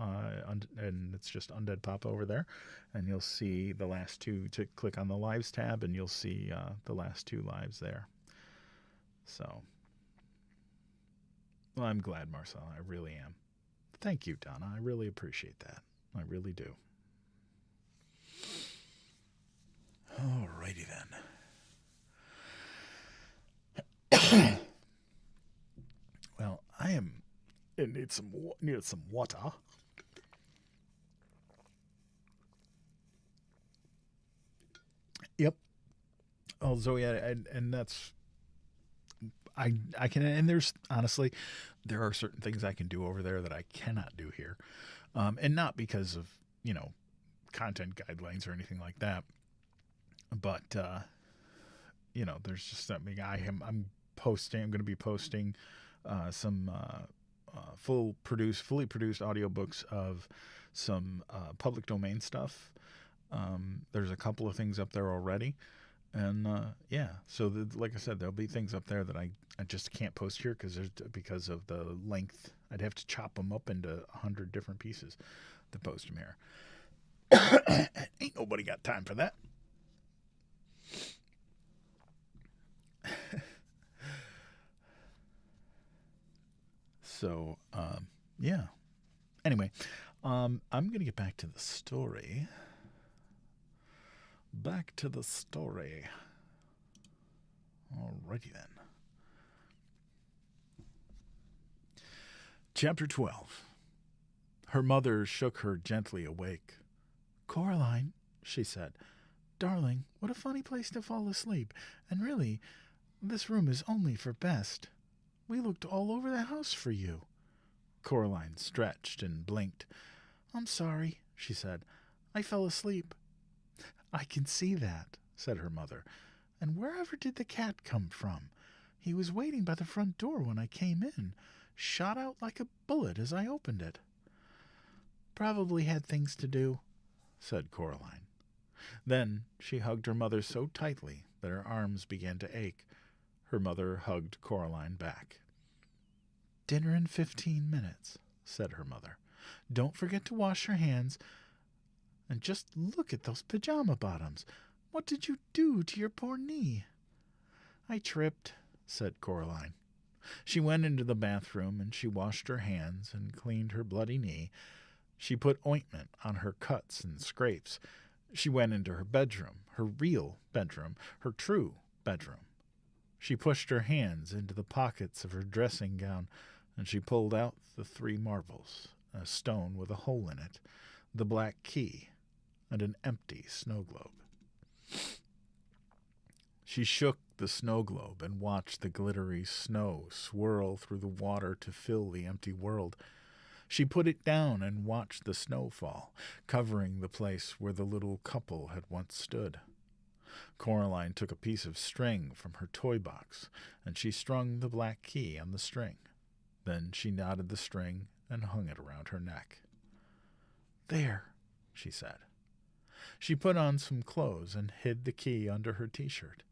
and it's just UndeadPapa over there, and you'll see the last 2. To click on the lives tab, and you'll see the last 2 lives there. So, well, I'm glad, Marcel. I really am. Thank you, Donna. I really appreciate that. I really do. Alrighty then. Well, I need some water. Yep. Oh, Zoe, and that's I can, and there's honestly, there are certain things I can do over there that I cannot do here, and not because of content guidelines or anything like that, but there's just something I'm posting. I'm going to be posting some fully produced audiobooks of some public domain stuff. There's a couple of things up there already. And so like I said, there'll be things up there that I just can't post here because of the length. I'd have to chop them up into 100 different pieces to post them here. Ain't nobody got time for that. So yeah. Anyway, I'm gonna get back to the story. Back to the story. Alrighty then. Chapter 12. Her mother shook her gently awake. "Coraline," she said, "darling, what a funny place to fall asleep. And really, this room is only for best. We looked all over the house for you." Coraline stretched and blinked. "I'm sorry," she said. "I fell asleep." "I can see that," said her mother. "And wherever did the cat come from? He was waiting by the front door when I came in, shot out like a bullet as I opened it." "Probably had things to do," said Coraline. Then she hugged her mother so tightly that her arms began to ache. Her mother hugged Coraline back. "Dinner in 15 minutes, said her mother. "Don't forget to wash your hands. And just look at those pajama bottoms. What did you do to your poor knee?" "I tripped," said Coraline. She went into the bathroom and she washed her hands and cleaned her bloody knee. She put ointment on her cuts and scrapes. She went into her bedroom, her real bedroom, her true bedroom. She pushed her hands into the pockets of her dressing gown, and she pulled out the 3 marbles, a stone with a hole in it, the black key, and an empty snow globe. She shook the snow globe and watched the glittery snow swirl through the water to fill the empty world. She put it down and watched the snow fall, covering the place where the little couple had once stood. Coraline took a piece of string from her toy box, and she strung the black key on the string. Then she knotted the string and hung it around her neck. "There," she said. She put on some clothes and hid the key under her t-shirt.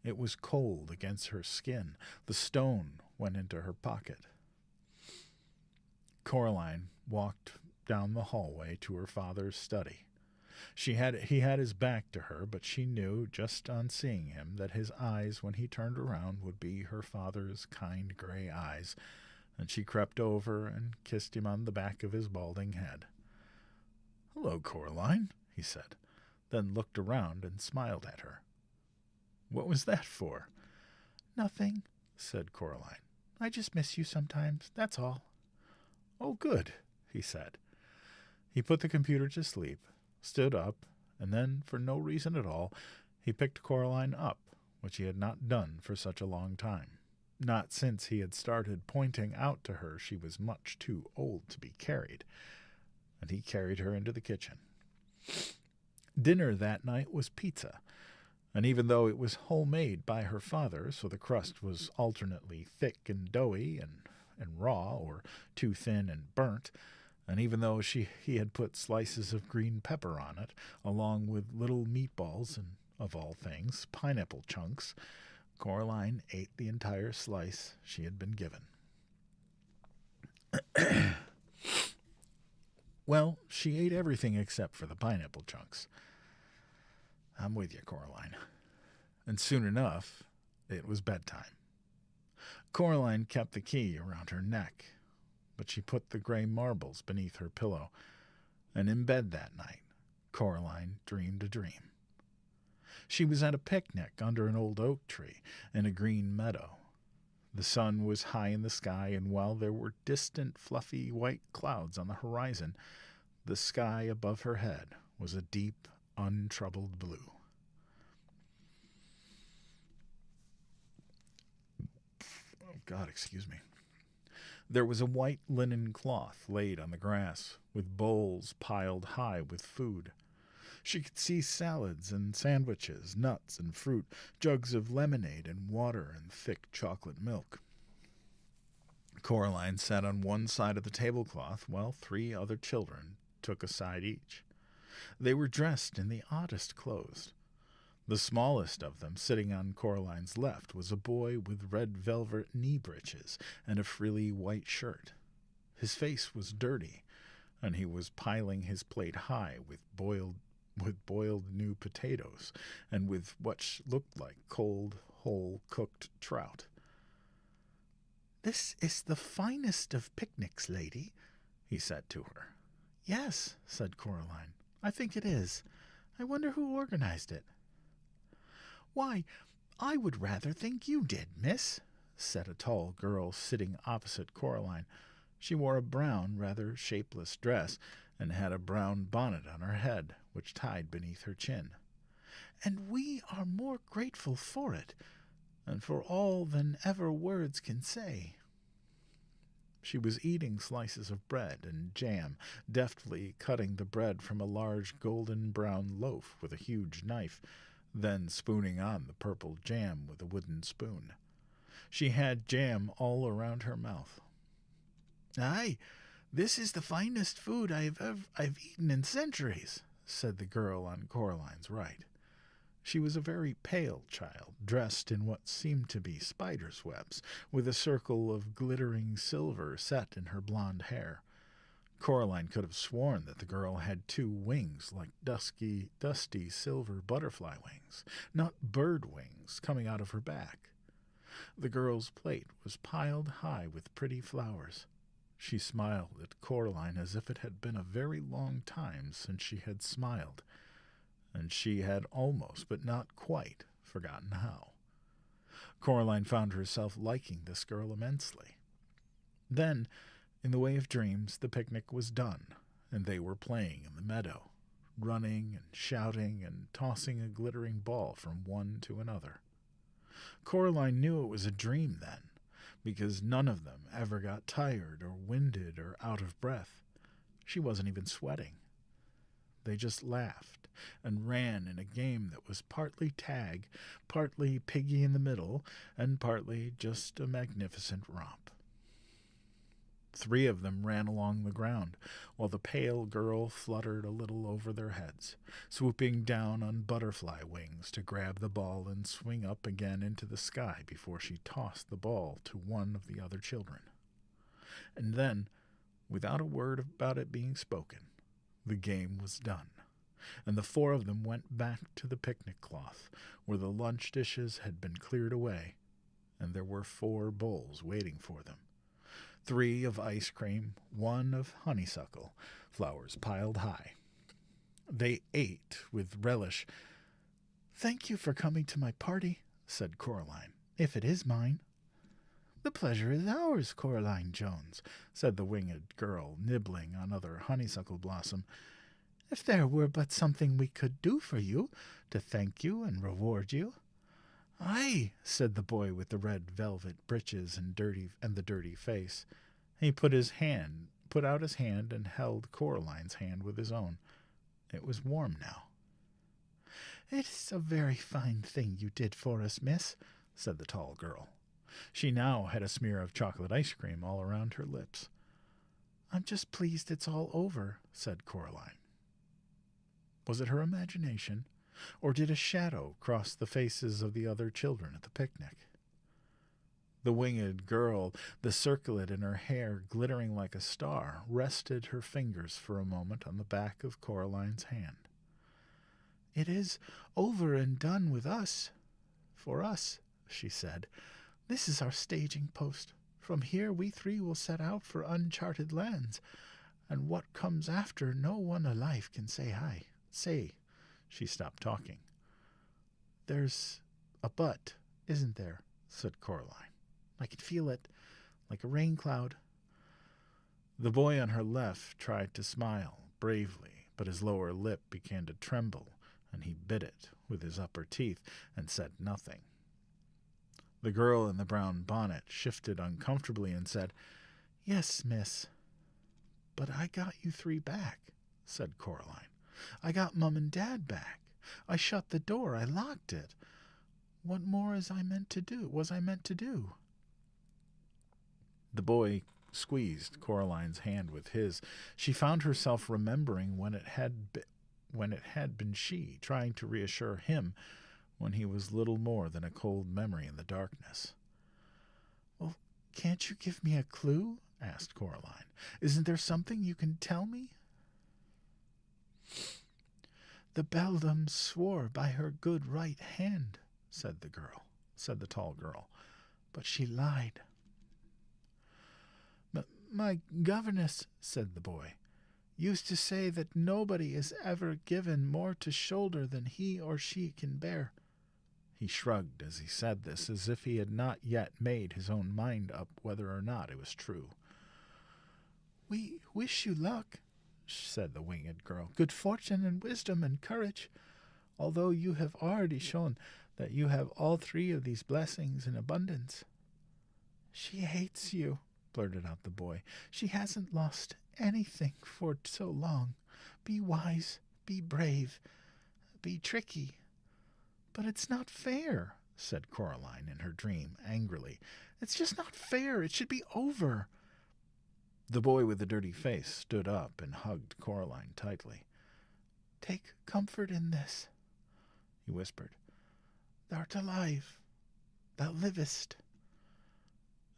It was cold against her skin. The stone went into her pocket. Coraline walked down the hallway to her father's study. He had his back to her, but she knew, just on seeing him, that his eyes, when he turned around, would be her father's kind gray eyes, and she crept over and kissed him on the back of his balding head. "Hello, Coraline," he said, then looked around and smiled at her. "What was that for?" "Nothing," said Coraline. "I just miss you sometimes, that's all." "Oh, good," he said. He put the computer to sleep, stood up, and then, for no reason at all, he picked Coraline up, which he had not done for such a long time. Not since he had started pointing out to her she was much too old to be carried. And he carried her into the kitchen. Dinner that night was pizza, and even though it was homemade by her father, so the crust was alternately thick and doughy and raw, or too thin and burnt, and even though he had put slices of green pepper on it, along with little meatballs and, of all things, pineapple chunks, Coraline ate the entire slice she had been given. Well, she ate everything except for the pineapple chunks. I'm with you, Coraline. And soon enough, it was bedtime. Coraline kept the key around her neck, but she put the gray marbles beneath her pillow, and in bed that night, Coraline dreamed a dream. She was at a picnic under an old oak tree in a green meadow. The sun was high in the sky, and while there were distant, fluffy white clouds on the horizon, the sky above her head was a deep, untroubled blue. Oh, God, excuse me. There was a white linen cloth laid on the grass, with bowls piled high with food. She could see salads and sandwiches, nuts and fruit, jugs of lemonade and water and thick chocolate milk. Coraline sat on one side of the tablecloth while 3 other children took a side each. They were dressed in the oddest clothes. The smallest of them, sitting on Coraline's left, was a boy with red velvet knee breeches and a frilly white shirt. His face was dirty, and he was piling his plate high with boiled new potatoes and with what looked like cold, whole cooked trout. "This is the finest of picnics, lady," he said to her. "Yes," said Coraline. "I think it is. I wonder who organized it." "Why, I would rather think you did, miss," said a tall girl sitting opposite Coraline. She wore a brown, rather shapeless dress, and had a brown bonnet on her head, which tied beneath her chin. "And we are more grateful for it, and for all than ever words can say." She was eating slices of bread and jam, deftly cutting the bread from a large golden-brown loaf with a huge knife, then spooning on the purple jam with a wooden spoon. She had jam all around her mouth. "Aye, this is the finest food I've eaten in centuries," said the girl on Coraline's right. She was a very pale child, dressed in what seemed to be spider's webs, with a circle of glittering silver set in her blonde hair. Coraline could have sworn that the girl had 2 wings like dusty silver butterfly wings, not bird wings, coming out of her back. The girl's plate was piled high with pretty flowers. She smiled at Coraline as if it had been a very long time since she had smiled, and she had almost, but not quite, forgotten how. Coraline found herself liking this girl immensely. Then, in the way of dreams, the picnic was done, and they were playing in the meadow, running and shouting and tossing a glittering ball from one to another. Coraline knew it was a dream then, because none of them ever got tired or winded or out of breath. She wasn't even sweating. They just laughed and ran in a game that was partly tag, partly piggy in the middle, and partly just a magnificent romp. 3 of them ran along the ground, while the pale girl fluttered a little over their heads, swooping down on butterfly wings to grab the ball and swing up again into the sky before she tossed the ball to one of the other children. And then, without a word about it being spoken, the game was done, and the 4 of them went back to the picnic cloth, where the lunch dishes had been cleared away, and there were 4 bowls waiting for them. 3 of ice cream, 1 of honeysuckle, flowers piled high. They ate with relish. "Thank you for coming to my party," said Coraline, "if it is mine." "The pleasure is ours, Coraline Jones," said the winged girl, nibbling another honeysuckle blossom. "If there were but something we could do for you, to thank you and reward you." "Aye," said the boy with the red velvet breeches and the dirty face. He put out his hand and held Coraline's hand with his own. It was warm now. "It's a very fine thing you did for us, miss," said the tall girl. She now had a smear of chocolate ice cream all around her lips. "I'm just pleased it's all over," said Coraline. Was it her imagination, or did a shadow cross the faces of the other children at the picnic? The winged girl, the circlet in her hair glittering like a star, rested her fingers for a moment on the back of Coraline's hand. "It is over and done with us. For us," she said. "This is our staging post. From here we 3 will set out for uncharted lands, and what comes after no one alive can say. She stopped talking. "There's a but, isn't there?" said Coraline. "I can feel it, like a rain cloud." The boy on her left tried to smile bravely, but his lower lip began to tremble, and he bit it with his upper teeth and said nothing. The girl in the brown bonnet shifted uncomfortably and said, "Yes, miss." "But I got you 3 back," said Coraline. "I got Mum and Dad back. I shut the door. I locked it. What more was I meant to do?" The boy squeezed Coraline's hand with his. She found herself remembering when it had been she trying to reassure him when he was little more than a cold memory in the darkness. "Well, can't you give me a clue?" asked Coraline. "Isn't there something you can tell me?" "The beldam swore by her good right hand," said the tall girl, "but she lied." "My governess," said the boy, "used to say that nobody is ever given more to shoulder than he or she can bear." He shrugged as he said this, as if he had not yet made his own mind up whether or not it was true. "We wish you luck," said the winged girl. "Good fortune and wisdom and courage, although you have already shown that you have all 3 of these blessings in abundance." "She hates you," blurted out the boy. "She hasn't lost anything for so long. Be wise, be brave, be tricky." "But it's not fair," said Coraline in her dream angrily. "It's just not fair. It should be over." The boy with the dirty face stood up and hugged Coraline tightly. "Take comfort in this," he whispered. "Thou'rt alive. Thou livest."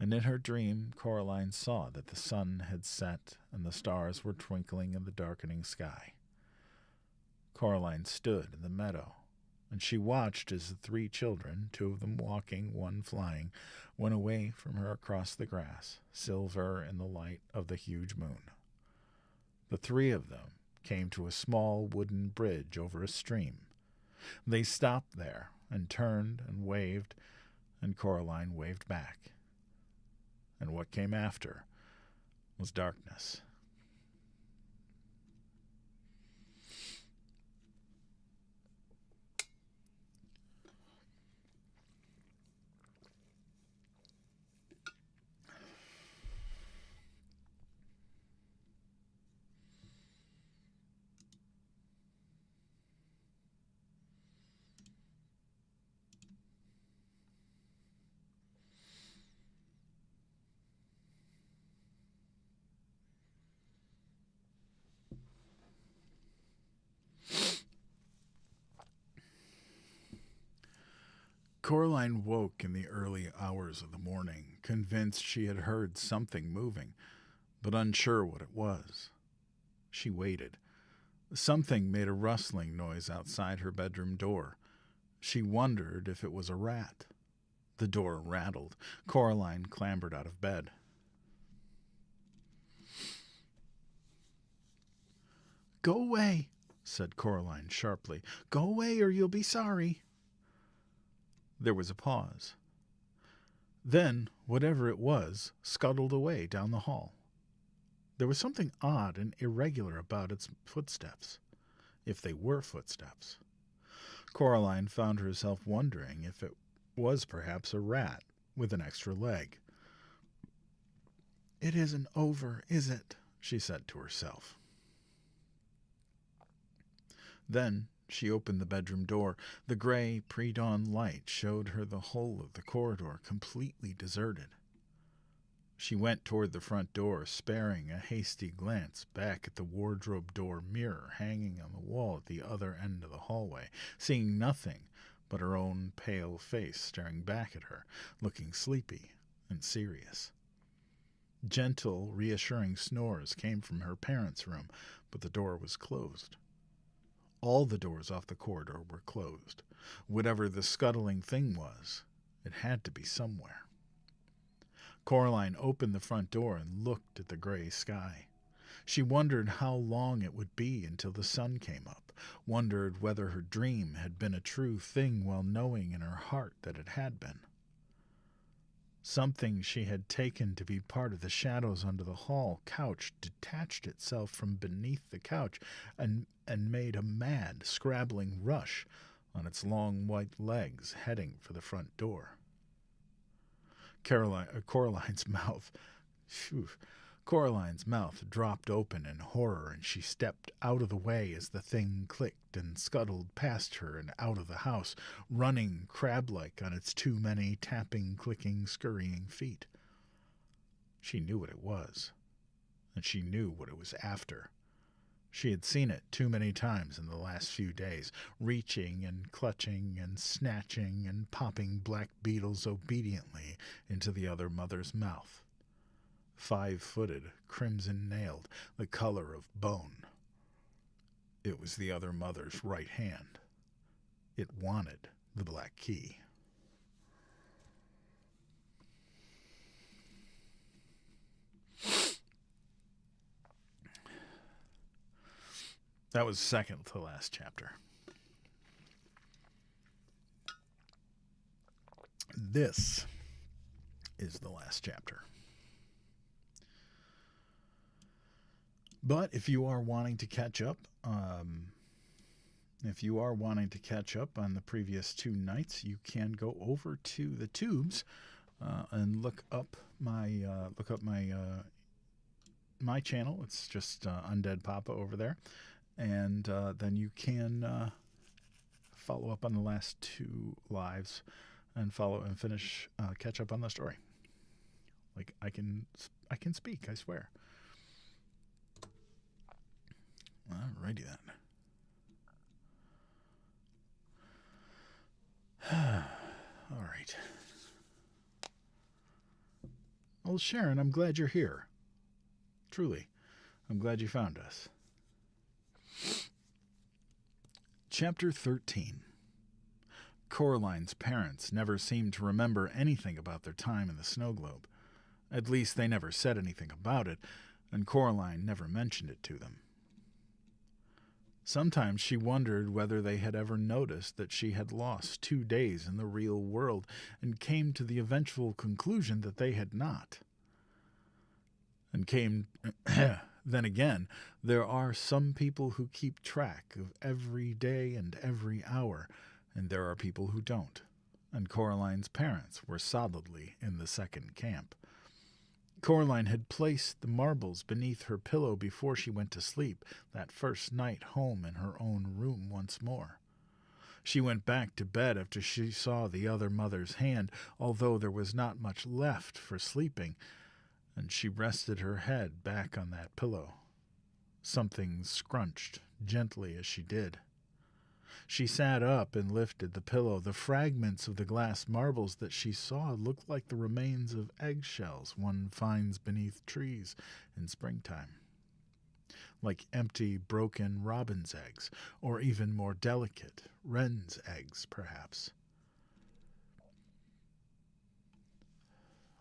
And in her dream, Coraline saw that the sun had set and the stars were twinkling in the darkening sky. Coraline stood in the meadow and she watched as the 3 children, 2 of them walking, 1 flying, went away from her across the grass, silver in the light of the huge moon. The 3 of them came to a small wooden bridge over a stream. They stopped there and turned and waved, and Coraline waved back. And what came after was darkness. Coraline woke in the early hours of the morning, convinced she had heard something moving, but unsure what it was. She waited. Something made a rustling noise outside her bedroom door. She wondered if it was a rat. The door rattled. Coraline clambered out of bed. "Go away," said Coraline sharply. "Go away or you'll be sorry." There was a pause. Then, whatever it was, scuttled away down the hall. There was something odd and irregular about its footsteps, if they were footsteps. Coraline found herself wondering if it was perhaps a rat with an extra leg. "It isn't over, is it?" she said to herself. Then she opened the bedroom door. The gray pre-dawn light showed her the whole of the corridor completely deserted. She went toward the front door, sparing a hasty glance back at the wardrobe door mirror hanging on the wall at the other end of the hallway, seeing nothing but her own pale face staring back at her, looking sleepy and serious. Gentle, reassuring snores came from her parents' room, but the door was closed. All the doors off the corridor were closed. Whatever the scuttling thing was, it had to be somewhere. Coraline opened the front door and looked at the gray sky. She wondered how long it would be until the sun came up, wondered whether her dream had been a true thing while knowing in her heart that it had been. Something she had taken to be part of the shadows under the hall couch detached itself from beneath the couch and made a mad, scrabbling rush on its long white legs, heading for the front door. Coraline's mouth dropped open in horror, and she stepped out of the way as the thing clicked and scuttled past her and out of the house, running crab-like on its too many tapping, clicking, scurrying feet. She knew what it was, and she knew what it was after. She had seen it too many times in the last few days, reaching and clutching and snatching and popping black beetles obediently into the other mother's mouth. 5-footed, crimson-nailed, the color of bone. It was the other mother's right hand. It wanted the black key. That was second to last chapter. This is the last chapter. But if you are wanting to catch up, on the previous 2 nights, you can go over to the tubes and look up my channel. It's just UndeadPapa over there. And then you can follow up on the last 2 lives and catch up on the story. Like I can speak, I swear. Alrighty then. All right. Well, Sharon, I'm glad you're here. Truly, I'm glad you found us. Chapter 13. Coraline's parents never seemed to remember anything about their time in the snow globe. At least they never said anything about it, and Coraline never mentioned it to them. Sometimes she wondered whether they had ever noticed that she had lost 2 days in the real world, and came to the eventual conclusion that they had not. Then again, there are some people who keep track of every day and every hour, and there are people who don't, and Coraline's parents were solidly in the second camp. Coraline had placed the marbles beneath her pillow before she went to sleep that first night home in her own room once more. She went back to bed after she saw the other mother's hand, although there was not much left for sleeping, and she rested her head back on that pillow. Something scrunched gently as she did. She sat up and lifted the pillow. The fragments of the glass marbles that she saw looked like the remains of eggshells one finds beneath trees in springtime. Like empty, broken robin's eggs, or even more delicate, wren's eggs, perhaps.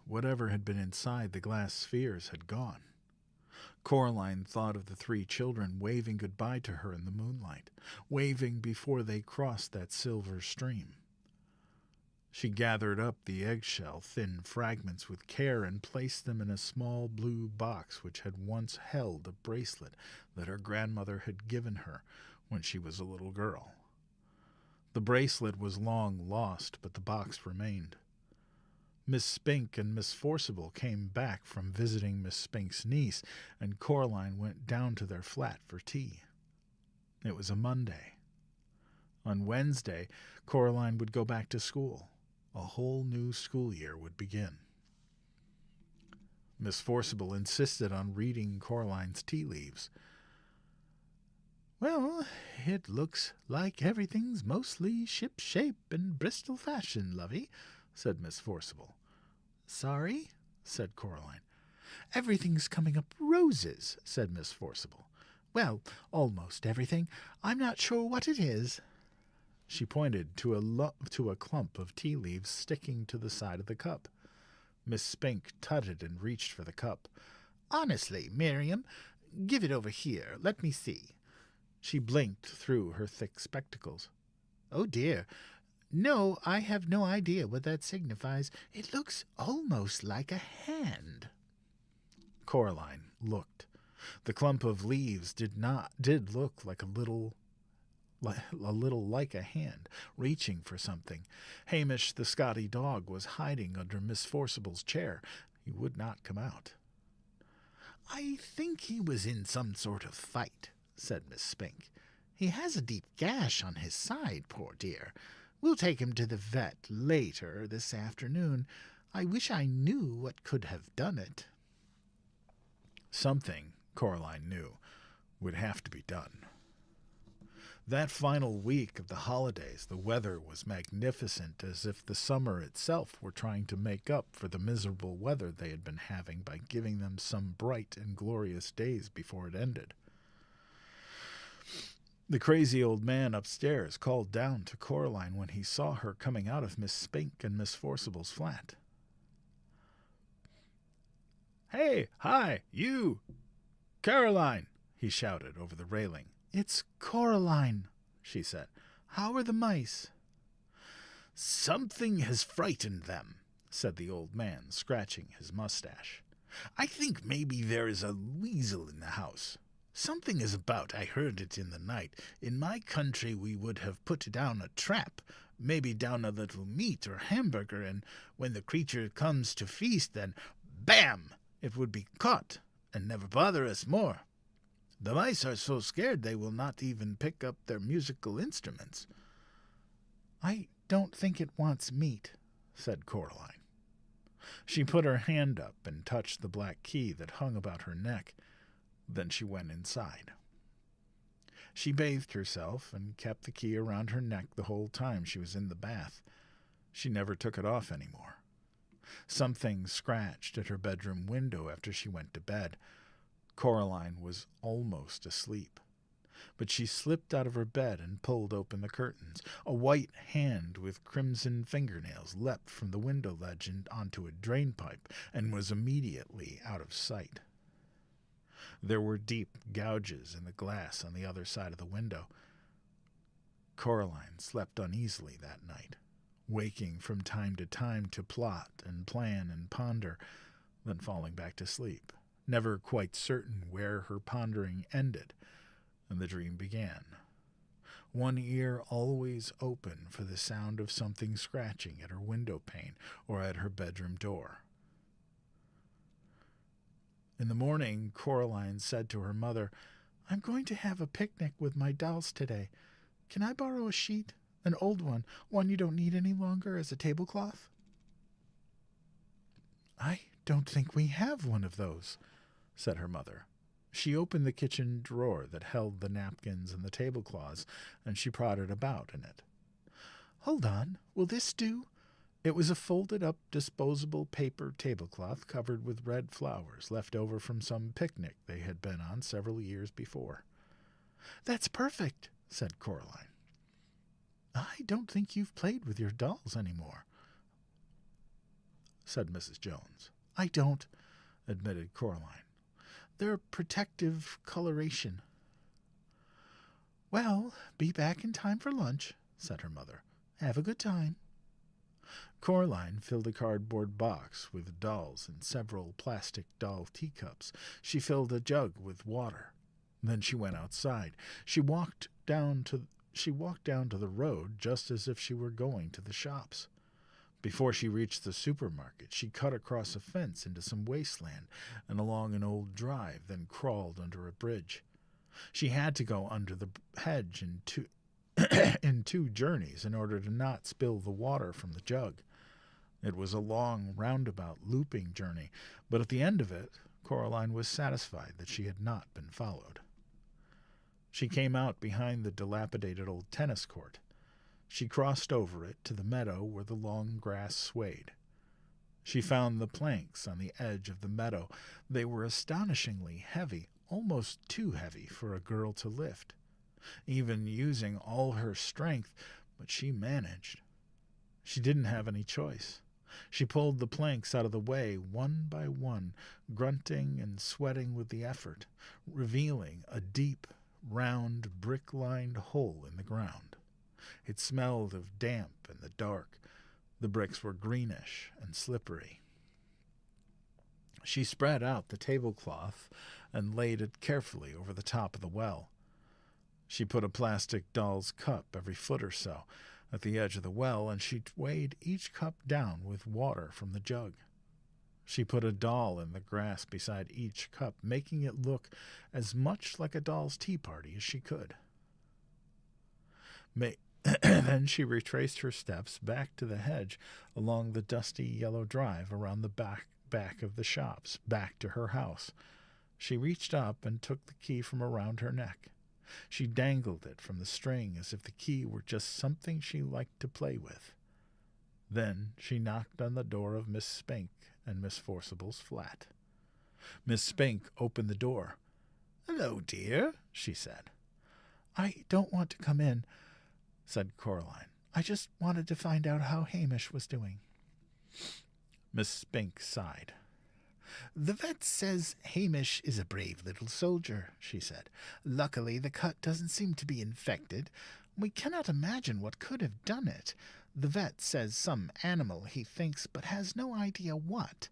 Whatever had been inside the glass spheres had gone. Coraline thought of the 3 children waving goodbye to her in the moonlight, waving before they crossed that silver stream. She gathered up the eggshell thin fragments with care and placed them in a small blue box which had once held a bracelet that her grandmother had given her when she was a little girl. The bracelet was long lost, but the box remained. Miss Spink and Miss Forcible came back from visiting Miss Spink's niece, and Coraline went down to their flat for tea. It was a Monday. On Wednesday, Coraline would go back to school. A whole new school year would begin. Miss Forcible insisted on reading Coraline's tea leaves. "Well, it looks like everything's mostly ship-shape and Bristol fashion, lovey," said Miss Forcible. "Sorry?" said Coraline. "Everything's coming up roses," said Miss Forcible. "Well, almost everything. I'm not sure what it is." She pointed to a clump of tea leaves sticking to the side of the cup. Miss Spink tutted and reached for the cup. "Honestly, Miriam, give it over here. Let me see." She blinked through her thick spectacles. "Oh, dear. No, I have no idea what that signifies. It looks almost like a hand." Coraline looked. The clump of leaves did look like a little like a hand, reaching for something. Hamish, the Scotty dog, was hiding under Miss Forcible's chair. He would not come out. "I think he was in some sort of fight," said Miss Spink. "He has a deep gash on his side, poor dear. We'll take him to the vet later this afternoon. I wish I knew what could have done it." Something, Coraline knew, would have to be done. That final week of the holidays, the weather was magnificent, as if the summer itself were trying to make up for the miserable weather they had been having by giving them some bright and glorious days before it ended. The crazy old man upstairs called down to Coraline when he saw her coming out of Miss Spink and Miss Forcible's flat. "Hey, hi, you! Caroline!" he shouted over the railing. "It's Coraline," she said. "How are the mice?" "Something has frightened them," said the old man, scratching his mustache. "I think maybe there is a weasel in the house. Something is about. I heard it in the night. In my country we would have put down a trap, maybe down a little meat or hamburger, and when the creature comes to feast, then bam! It would be caught, and never bother us more. The mice are so scared they will not even pick up their musical instruments." "I don't think it wants meat," said Coraline. She put her hand up and touched the black key that hung about her neck. Then she went inside. She bathed herself and kept the key around her neck the whole time she was in the bath. She never took it off anymore. Something scratched at her bedroom window after she went to bed. Coraline was almost asleep. But she slipped out of her bed and pulled open the curtains. A white hand with crimson fingernails leapt from the window ledge and onto a drain pipe and was immediately out of sight. There were deep gouges in the glass on the other side of the window. Coraline slept uneasily that night, waking from time to time to plot and plan and ponder, then falling back to sleep, never quite certain where her pondering ended and the dream began. One ear always open for the sound of something scratching at her window pane or at her bedroom door. In the morning, Coraline said to her mother, "I'm going to have a picnic with my dolls today. Can I borrow a sheet? An old one you don't need any longer as a tablecloth?" "I don't think we have one of those," said her mother. She opened the kitchen drawer that held the napkins and the tablecloths, and she prodded about in it. "Hold on, will this do?" It was a folded-up disposable paper tablecloth covered with red flowers left over from some picnic they had been on several years before. "That's perfect," said Coraline. "I don't think you've played with your dolls any more," said Mrs. Jones. "I don't," admitted Coraline. "They're protective coloration." "Well, be back in time for lunch," said her mother. "Have a good time." Coraline filled a cardboard box with dolls and several plastic doll teacups. She filled a jug with water. Then she went outside. She walked down to the road just as if she were going to the shops. Before she reached the supermarket, she cut across a fence into some wasteland and along an old drive, then crawled under a bridge. She had to go under the hedge in two journeys in order to not spill the water from the jug. It was a long, roundabout, looping journey, but at the end of it, Coraline was satisfied that she had not been followed. She came out behind the dilapidated old tennis court. She crossed over it to the meadow where the long grass swayed. She found the planks on the edge of the meadow. They were astonishingly heavy, almost too heavy for a girl to lift, even using all her strength, but she managed. She didn't have any choice. She pulled the planks out of the way one by one, grunting and sweating with the effort, revealing a deep, round, brick-lined hole in the ground. It smelled of damp in the dark. The bricks were greenish and slippery. She spread out the tablecloth and laid it carefully over the top of the well. She put a plastic doll's cup every foot or so at the edge of the well, and she weighed each cup down with water from the jug. She put a doll in the grass beside each cup, making it look as much like a doll's tea party as she could. Then she retraced her steps back to the hedge along the dusty yellow drive around the back of the shops, back to her house. She reached up and took the key from around her neck. She dangled it from the string as if the key were just something she liked to play with. Then she knocked on the door of Miss Spink and Miss Forcible's flat. Miss Spink opened the door. "Hello, dear," she said. "I don't want to come in," said Coraline. "I just wanted to find out how Hamish was doing." Miss Spink sighed. "The vet says Hamish is a brave little soldier," she said. "Luckily, the cut doesn't seem to be infected. We cannot imagine what could have done it. The vet says some animal, he thinks, but has no idea what.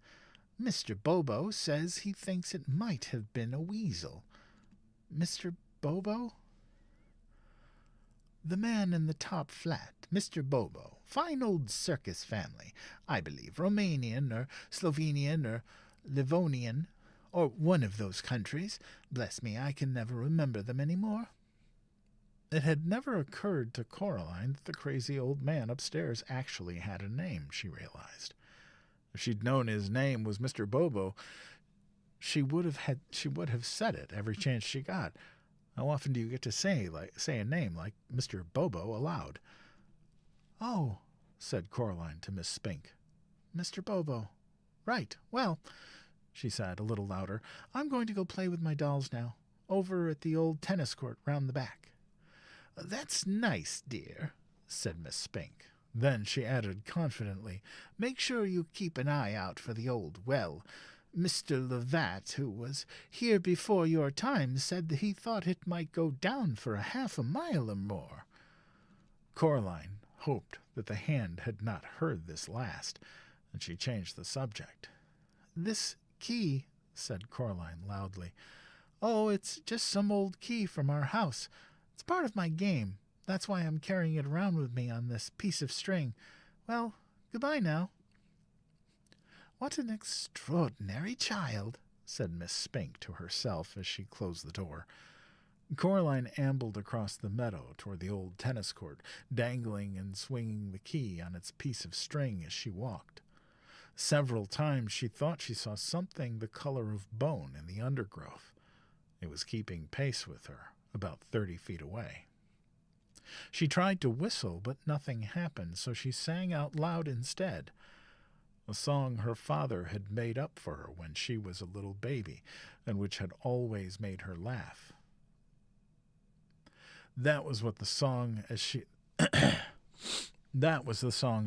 Mr. Bobo says he thinks it might have been a weasel." "Mr. Bobo?" "The man in the top flat, Mr. Bobo. Fine old circus family, I believe. Romanian or Slovenian or Livonian, or one of those countries. Bless me, I can never remember them any more." It had never occurred to Coraline that the crazy old man upstairs actually had a name, she realized. If she'd known his name was Mr. Bobo, she would have said it every chance she got. How often do you get to say a name like Mr. Bobo aloud? "Oh," said Coraline to Miss Spink. "Mr. Bobo. Right. Well," she said a little louder, "I'm going to go play with my dolls now. over at the old tennis court round the back." "That's nice, dear," said Miss Spink. Then she added confidently, "Make sure you keep an eye out for the old well. Mr. Levat, who was here before your time, said that he thought it might go down for a half a mile or more." Coraline hoped that the hand had not heard this last, and she changed the subject. "This key," said Coraline loudly. "Oh, it's just some old key from our house. It's part of my game. That's why I'm carrying it around with me on this piece of string. Well, goodbye now." "What an extraordinary child," said Miss Spink to herself as she closed the door. Coraline ambled across the meadow toward the old tennis court, dangling and swinging the key on its piece of string as she walked. Several times she thought she saw something the color of bone in the undergrowth. It was keeping pace with her, about 30 feet away. She tried to whistle, but nothing happened, so she sang out loud instead, a song her father had made up for her when she was a little baby, and which had always made her laugh. That was the song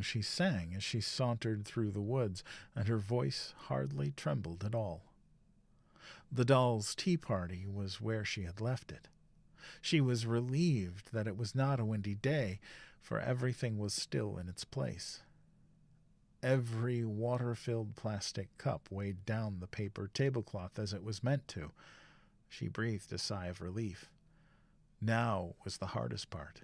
she sang as she sauntered through the woods, and her voice hardly trembled at all. The doll's tea party was where she had left it. She was relieved that it was not a windy day, for everything was still in its place. Every water-filled plastic cup weighed down the paper tablecloth as it was meant to. She breathed a sigh of relief. Now was the hardest part.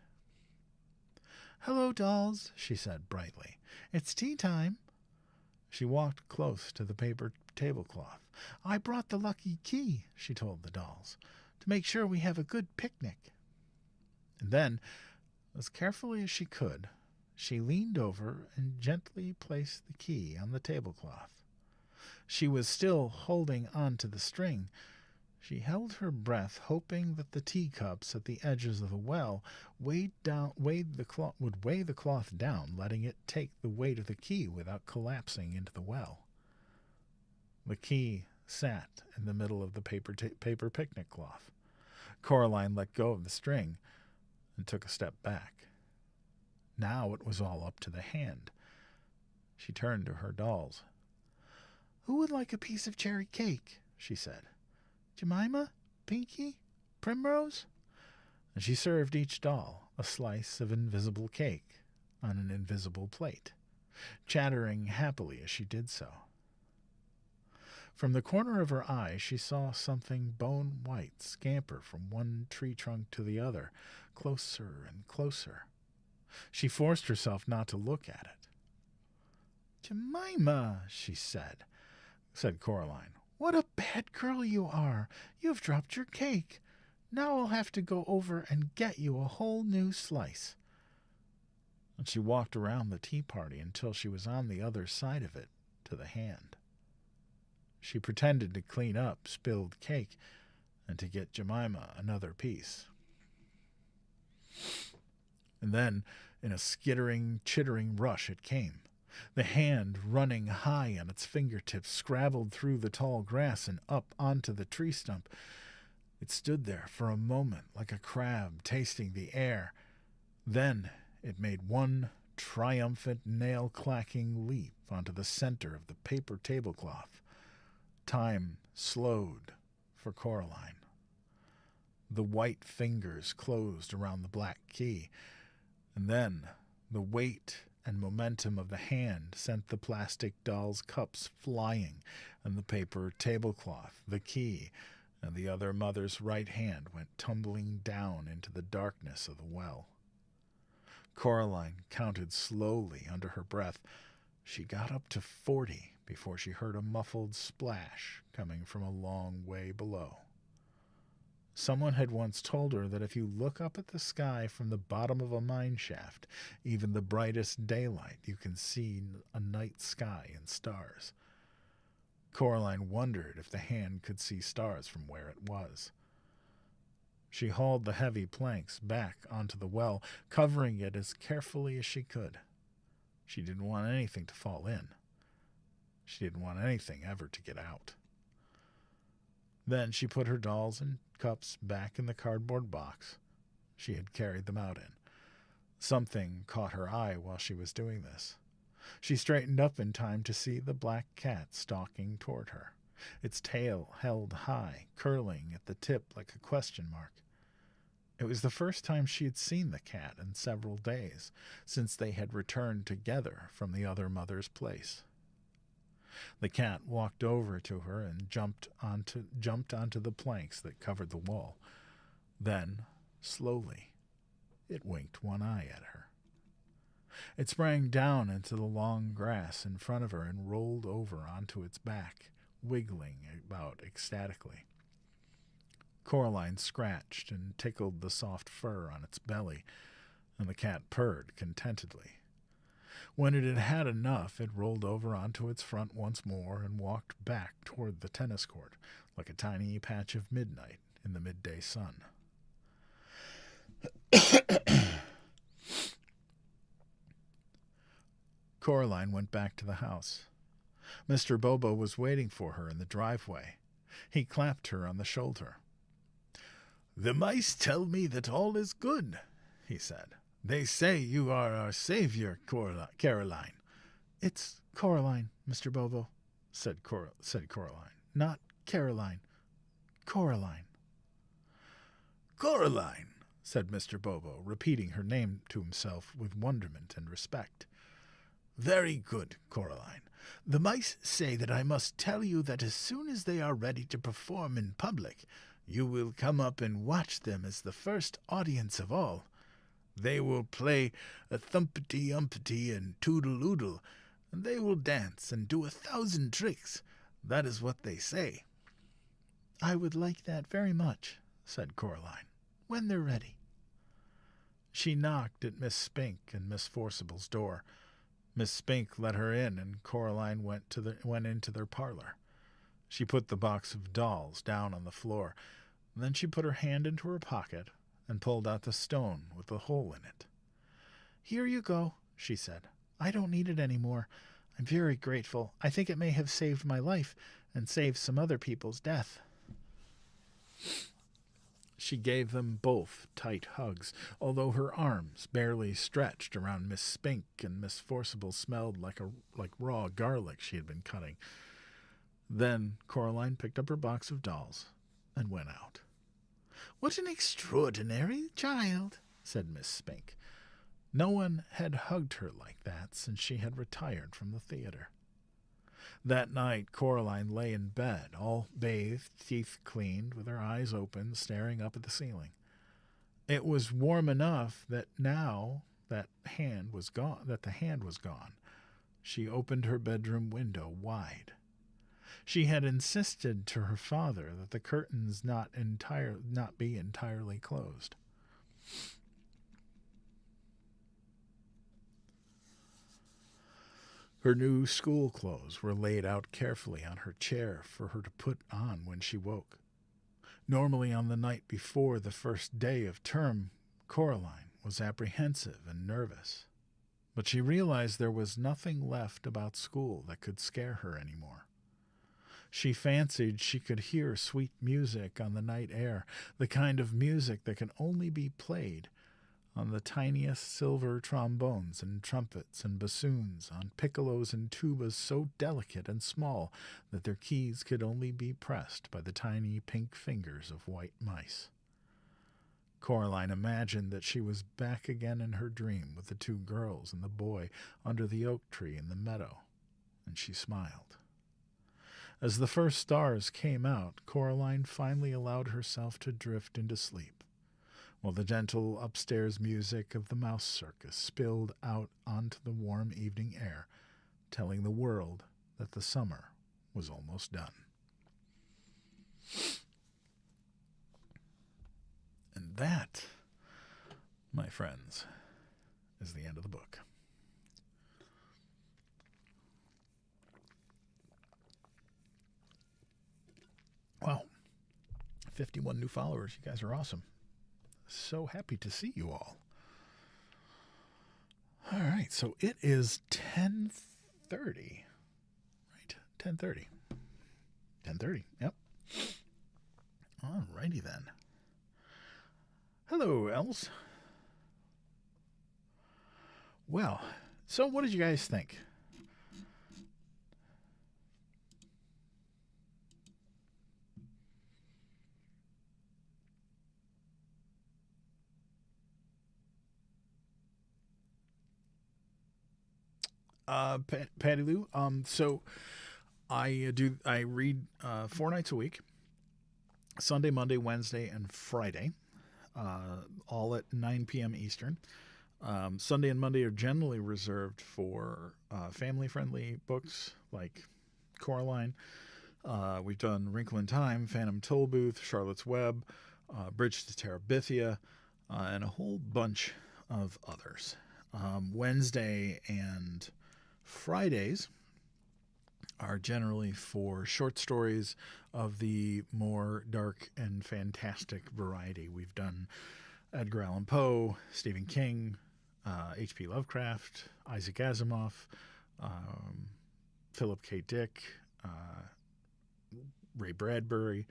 "Hello, dolls," she said brightly. "It's tea time." She walked close to the paper tablecloth. "I brought the lucky key," she told the dolls, "to make sure we have a good picnic." And then, as carefully as she could, she leaned over and gently placed the key on the tablecloth. She was still holding on to the string. She held her breath, hoping that the teacups at the edges of the well would weigh the cloth down, letting it take the weight of the key without collapsing into the well. The key sat in the middle of the paper picnic cloth. Coraline let go of the string and took a step back. Now it was all up to the hand. She turned to her dolls. "Who would like a piece of cherry cake?" she said. "Jemima? Pinky? Primrose?" And she served each doll a slice of invisible cake on an invisible plate, chattering happily as she did so. From the corner of her eye she saw something bone-white scamper from one tree trunk to the other, closer and closer. She forced herself not to look at it. "Jemima," said Coraline, "what a bad girl you are. You've dropped your cake. Now I'll have to go over and get you a whole new slice." And she walked around the tea party until she was on the other side of it, to the hand. She pretended to clean up spilled cake and to get Jemima another piece. And then, in a skittering, chittering rush, it came. The hand, running high on its fingertips, scrabbled through the tall grass and up onto the tree stump. It stood there for a moment like a crab tasting the air. Then it made one triumphant, nail-clacking leap onto the center of the paper tablecloth. Time slowed for Coraline. The white fingers closed around the black key, and then the weight and momentum of the hand sent the plastic doll's cups flying, and the paper tablecloth, the key, and the other mother's right hand went tumbling down into the darkness of the well. Coraline counted slowly under her breath. She got up to 40 before she heard a muffled splash coming from a long way below. Someone had once told her that if you look up at the sky from the bottom of a mine shaft, even the brightest daylight, you can see a night sky and stars. Coraline wondered if the hand could see stars from where it was. She hauled the heavy planks back onto the well, covering it as carefully as she could. She didn't want anything to fall in. She didn't want anything ever to get out. Then she put her dolls in cups back in the cardboard box she had carried them out in. Something caught her eye while she was doing this. She straightened up in time to see the black cat stalking toward her, its tail held high, curling at the tip like a question mark. It was the first time she had seen the cat in several days, since they had returned together from the other mother's place. The cat walked over to her and jumped onto the planks that covered the wall. Then, slowly, it winked one eye at her. It sprang down into the long grass in front of her and rolled over onto its back, wiggling about ecstatically. Coraline scratched and tickled the soft fur on its belly, and the cat purred contentedly. When it had had enough, it rolled over onto its front once more and walked back toward the tennis court, like a tiny patch of midnight in the midday sun. Coraline went back to the house. Mr. Bobo was waiting for her in the driveway. He clapped her on the shoulder. "The mice tell me that all is good," he said. "They say you are our savior, Caroline." "It's Coraline, Mr. Bobo," said Coraline. "Not Caroline. Coraline." "Coraline," said Mr. Bobo, repeating her name to himself with wonderment and respect. "Very good, Coraline. The mice say that I must tell you that as soon as they are ready to perform in public, you will come up and watch them as the first audience of all. They will play a thumpety-umpety and toodle-oodle, and they will dance and do 1,000 tricks. That is what they say." "I would like that very much," said Coraline, "when they're ready." She knocked at Miss Spink and Miss Forcible's door. Miss Spink let her in, and Coraline went into their parlor. She put the box of dolls down on the floor. Then she put her hand into her pocket and pulled out the stone with the hole in it. "Here you go," she said. "I don't need it any more. I'm very grateful. I think it may have saved my life and saved some other people's death." She gave them both tight hugs, although her arms barely stretched around Miss Spink, and Miss Forcible smelled like raw garlic she had been cutting. Then Coraline picked up her box of dolls and went out. "What an extraordinary child," said Miss Spink. No one had hugged her like that since she had retired from the theater. That night Coraline lay in bed, all bathed, teeth cleaned, with her eyes open, staring up at the ceiling. It was warm enough that now that the hand was gone, she opened her bedroom window wide. She had insisted to her father that the curtains not be entirely closed. Her new school clothes were laid out carefully on her chair for her to put on when she woke. Normally on the night before the first day of term, Coraline was apprehensive and nervous. But she realized there was nothing left about school that could scare her anymore. She fancied she could hear sweet music on the night air, the kind of music that can only be played on the tiniest silver trombones and trumpets and bassoons, on piccolos and tubas so delicate and small that their keys could only be pressed by the tiny pink fingers of white mice. Coraline imagined that she was back again in her dream with the two girls and the boy under the oak tree in the meadow, and she smiled. As the first stars came out, Coraline finally allowed herself to drift into sleep, while the gentle upstairs music of the mouse circus spilled out onto the warm evening air, telling the world that the summer was almost done. And that, my friends, is the end of the book. Wow. 51 new followers. You guys are awesome. So happy to see you all. All right, so it is 10:30. Right? 10:30. 10:30, yep. Alrighty then. Hello, Els. Well, so what did you guys think? Patty Lou. So I read 4 nights a week: Sunday, Monday, Wednesday, and Friday, all at 9 p.m. Eastern. Sunday and Monday are generally reserved for family-friendly books like Coraline. We've done Wrinkle in Time, Phantom Tollbooth, Charlotte's Web, Bridge to Terabithia, and a whole bunch of others. Wednesday and Fridays are generally for short stories of the more dark and fantastic variety. We've done Edgar Allan Poe, Stephen King, H.P. Lovecraft, Isaac Asimov, Philip K. Dick, Ray Bradbury,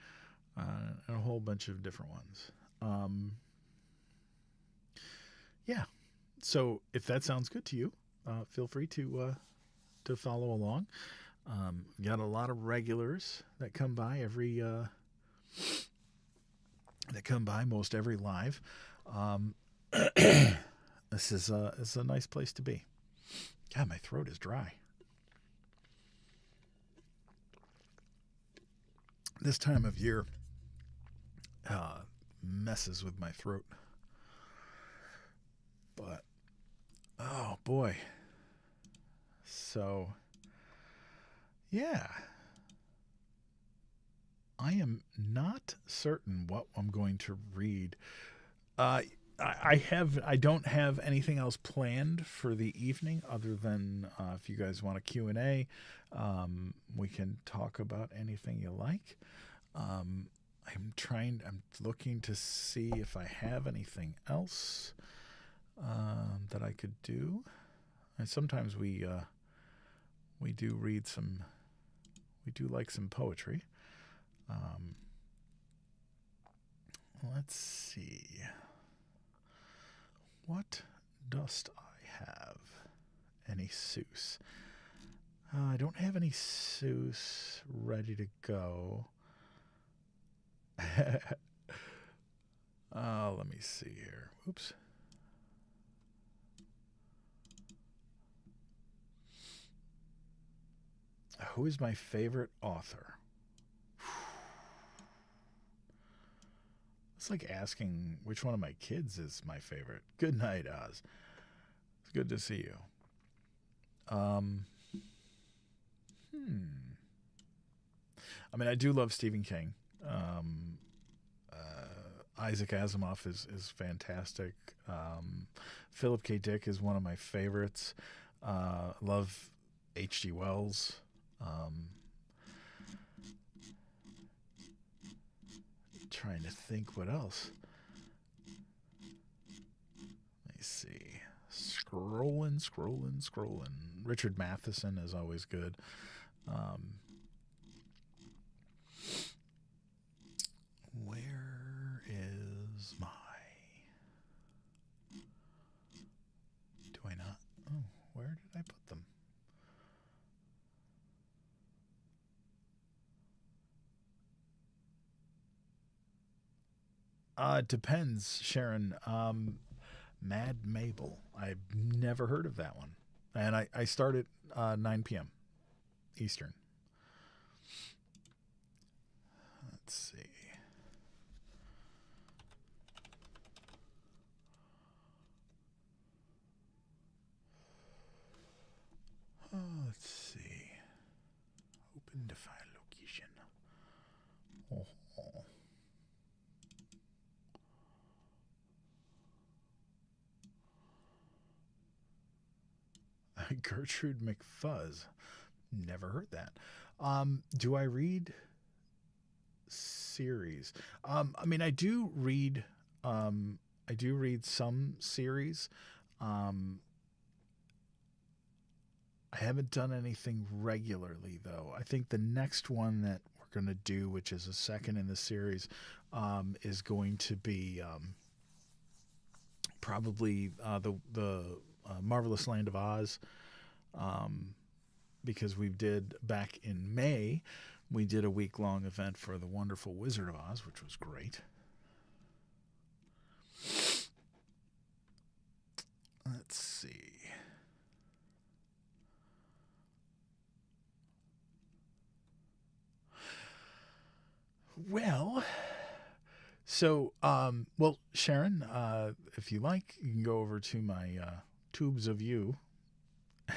and a whole bunch of different ones. Yeah. So if that sounds good to you, feel free to follow along. Got a lot of regulars that come by most every live. This is a nice place to be. God, my throat is dry. This time of year messes with my throat. But, oh boy. So, yeah. I am not certain what I'm going to read. I don't have anything else planned for the evening other than if you guys want a Q&A, we can talk about anything you like. I'm looking to see if I have anything else that I could do. And sometimes we do like some poetry. Let's see. What dost I have? Any Seuss? I don't have any Seuss ready to go. Let me see here. Oops. Who is my favorite author? It's like asking which one of my kids is my favorite. Good night, Oz. It's good to see you. I mean, I do love Stephen King. Isaac Asimov is fantastic. Philip K. Dick is one of my favorites. Love H.G. Wells. Trying to think what else. Let me see. Scrolling. Richard Matheson is always good. Where is my... Do I not? Oh, where did I put them? It depends, Sharon. Mad Mabel. I've never heard of that one. And I start at 9 p.m. Eastern. Let's see. Let's see. Open to file location. Oh. Gertrude McFuzz. Never heard that. Do I read series? I mean, I do read some series. I haven't done anything regularly, though. I think the next one that we're going to do, which is a second in the series, is going to be probably the Marvelous Land of Oz, because we did back in May, we did a week-long event for the Wonderful Wizard of Oz, which was great. Let's see. Well, so, Sharon, if you like, you can go over to my Tubes of You,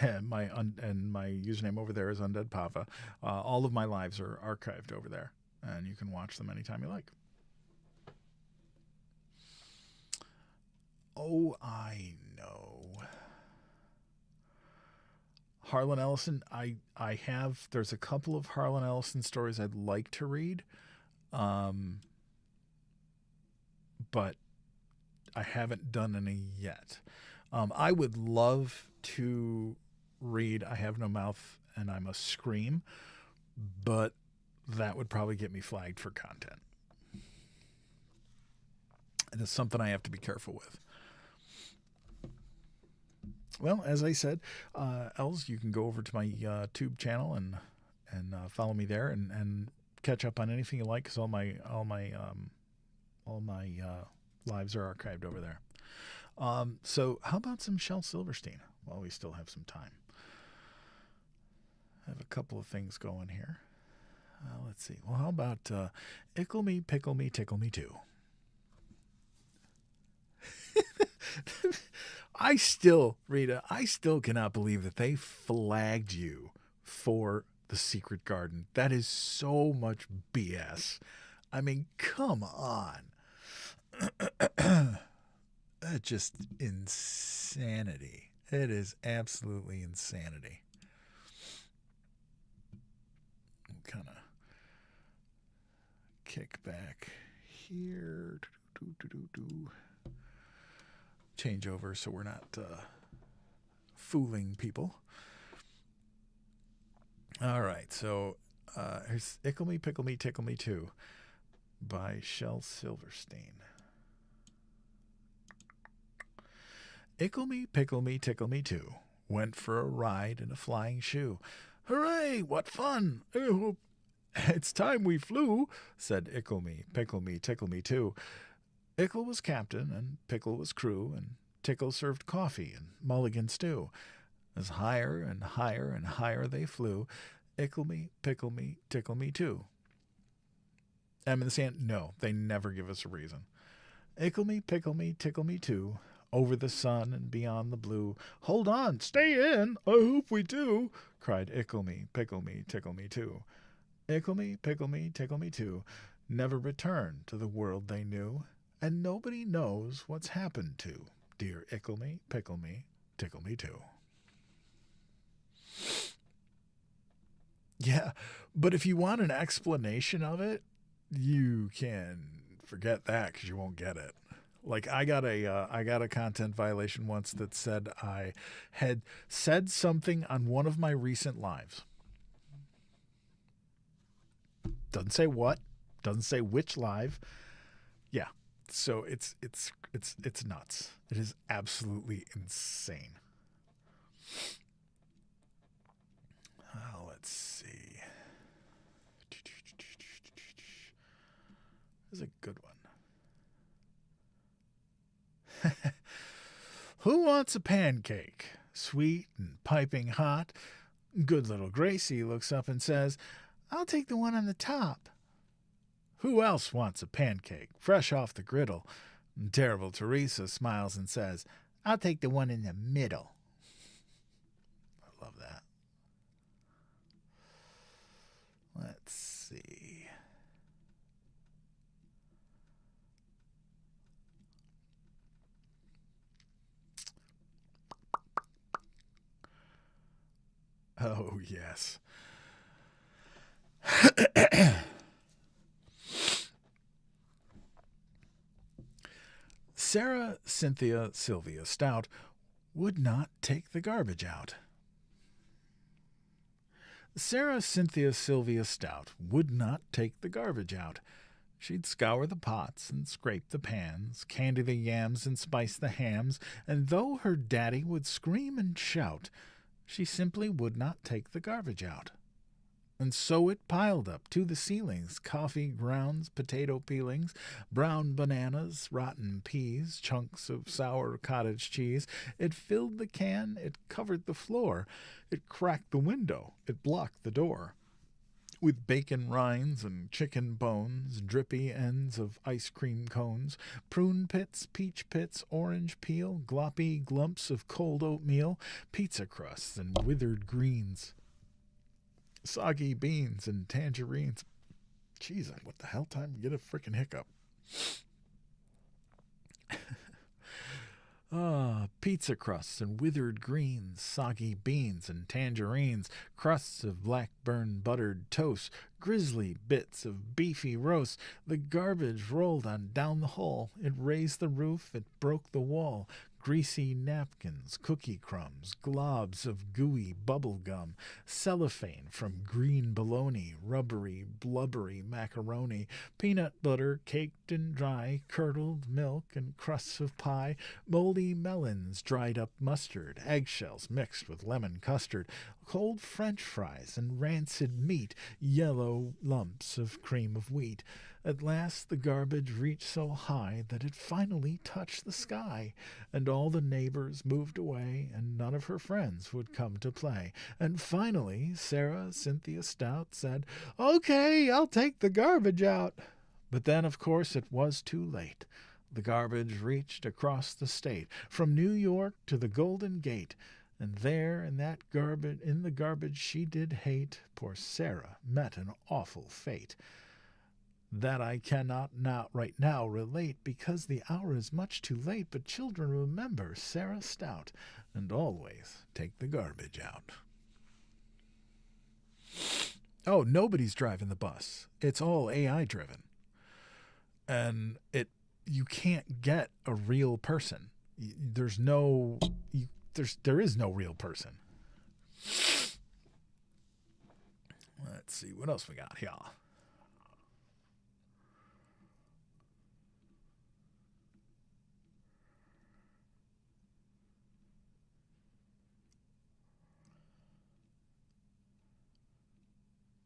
and my username over there is UndeadPapa. All of my lives are archived over there, and you can watch them anytime you like. Oh, I know. Harlan Ellison, there's a couple of Harlan Ellison stories I'd like to read, but I haven't done any yet. I would love to read I Have No Mouth and I Must Scream, but that would probably get me flagged for content. And it's something I have to be careful with. Well, as I said, Els, you can go over to my Tube channel and follow me there and catch up on anything you like, because all my lives are archived over there. So how about some Shel Silverstein while we still have some time? I have a couple of things going here. Let's see. Well, how about Ickle Me, Pickle Me, Tickle Me Too? Rita, I still cannot believe that they flagged you for The Secret Garden. That is so much BS. I mean, come on. That's just insanity. It is absolutely insanity. Kind of kick back here. Change over so we're not fooling people. All right, so here's Ickle Me, Pickle Me, Tickle Me Too by Shel Silverstein. Ickle me, pickle me, tickle me too. Went for a ride in a flying shoe. Hooray, what fun! It's time we flew, said Ickle me, pickle me, tickle me too. Ickle was captain, and Pickle was crew, and Tickle served coffee and mulligan stew. As higher and higher and higher they flew, Ickle me, pickle me, tickle me too. M in the sand? No, they never give us a reason. Ickle me, pickle me, tickle me too. Over the sun and beyond the blue. Hold on, stay in, I hope we do, cried Ickle me, pickle me, tickle me too. Ickle me, pickle me, tickle me too. Never return to the world they knew, and nobody knows what's happened to dear Ickle me, pickle me, tickle me too. Yeah, but if you want an explanation of it, you can forget that, because you won't get it. Like, I got a content violation once that said I had said something on one of my recent lives. Doesn't say what, doesn't say which live. Yeah, so it's nuts. It is absolutely insane. Let's see. This is a good one. Who wants a pancake? Sweet and piping hot. Good little Gracie looks up and says, I'll take the one on the top. Who else wants a pancake? Fresh off the griddle. Terrible Teresa smiles and says, I'll take the one in the middle. I love that. Let's see. Oh, yes. Sarah Cynthia Sylvia Stout would not take the garbage out. Sarah Cynthia Sylvia Stout would not take the garbage out. She'd scour the pots and scrape the pans, candy the yams and spice the hams, and though her daddy would scream and shout, she simply would not take the garbage out. And so it piled up to the ceilings, coffee grounds, potato peelings, brown bananas, rotten peas, chunks of sour cottage cheese. It filled the can, it covered the floor, it cracked the window, it blocked the door. With bacon rinds and chicken bones, drippy ends of ice cream cones, prune pits, peach pits, orange peel, gloppy glumps of cold oatmeal, pizza crusts and withered greens, soggy beans and tangerines. Jeez, what the hell time to get a frickin' hiccup? Pizza crusts and withered greens, soggy beans and tangerines, crusts of black-burned buttered toast, grisly bits of beefy roast. The garbage rolled on down the hall. It raised the roof, it broke the wall. Greasy napkins, cookie crumbs, globs of gooey bubble gum, cellophane from green bologna, rubbery, blubbery macaroni, peanut butter caked and dry, curdled milk and crusts of pie, moldy melons, dried up mustard, eggshells mixed with lemon custard, cold French fries and rancid meat, yellow lumps of cream of wheat. At last the garbage reached so high that it finally touched the sky, and all the neighbors moved away, and none of her friends would come to play. And finally Sarah Cynthia Stout said, "Okay, I'll take the garbage out." But then, of course, it was too late. The garbage reached across the state, from New York to the Golden Gate, and there in the garbage she did hate, poor Sarah met an awful fate. That I cannot right now relate, because the hour is much too late, but children, remember Sarah Stout, and always take the garbage out. Oh, nobody's driving the bus. It's all AI driven. And you can't get a real person. There is no real person. Let's see what else we got here.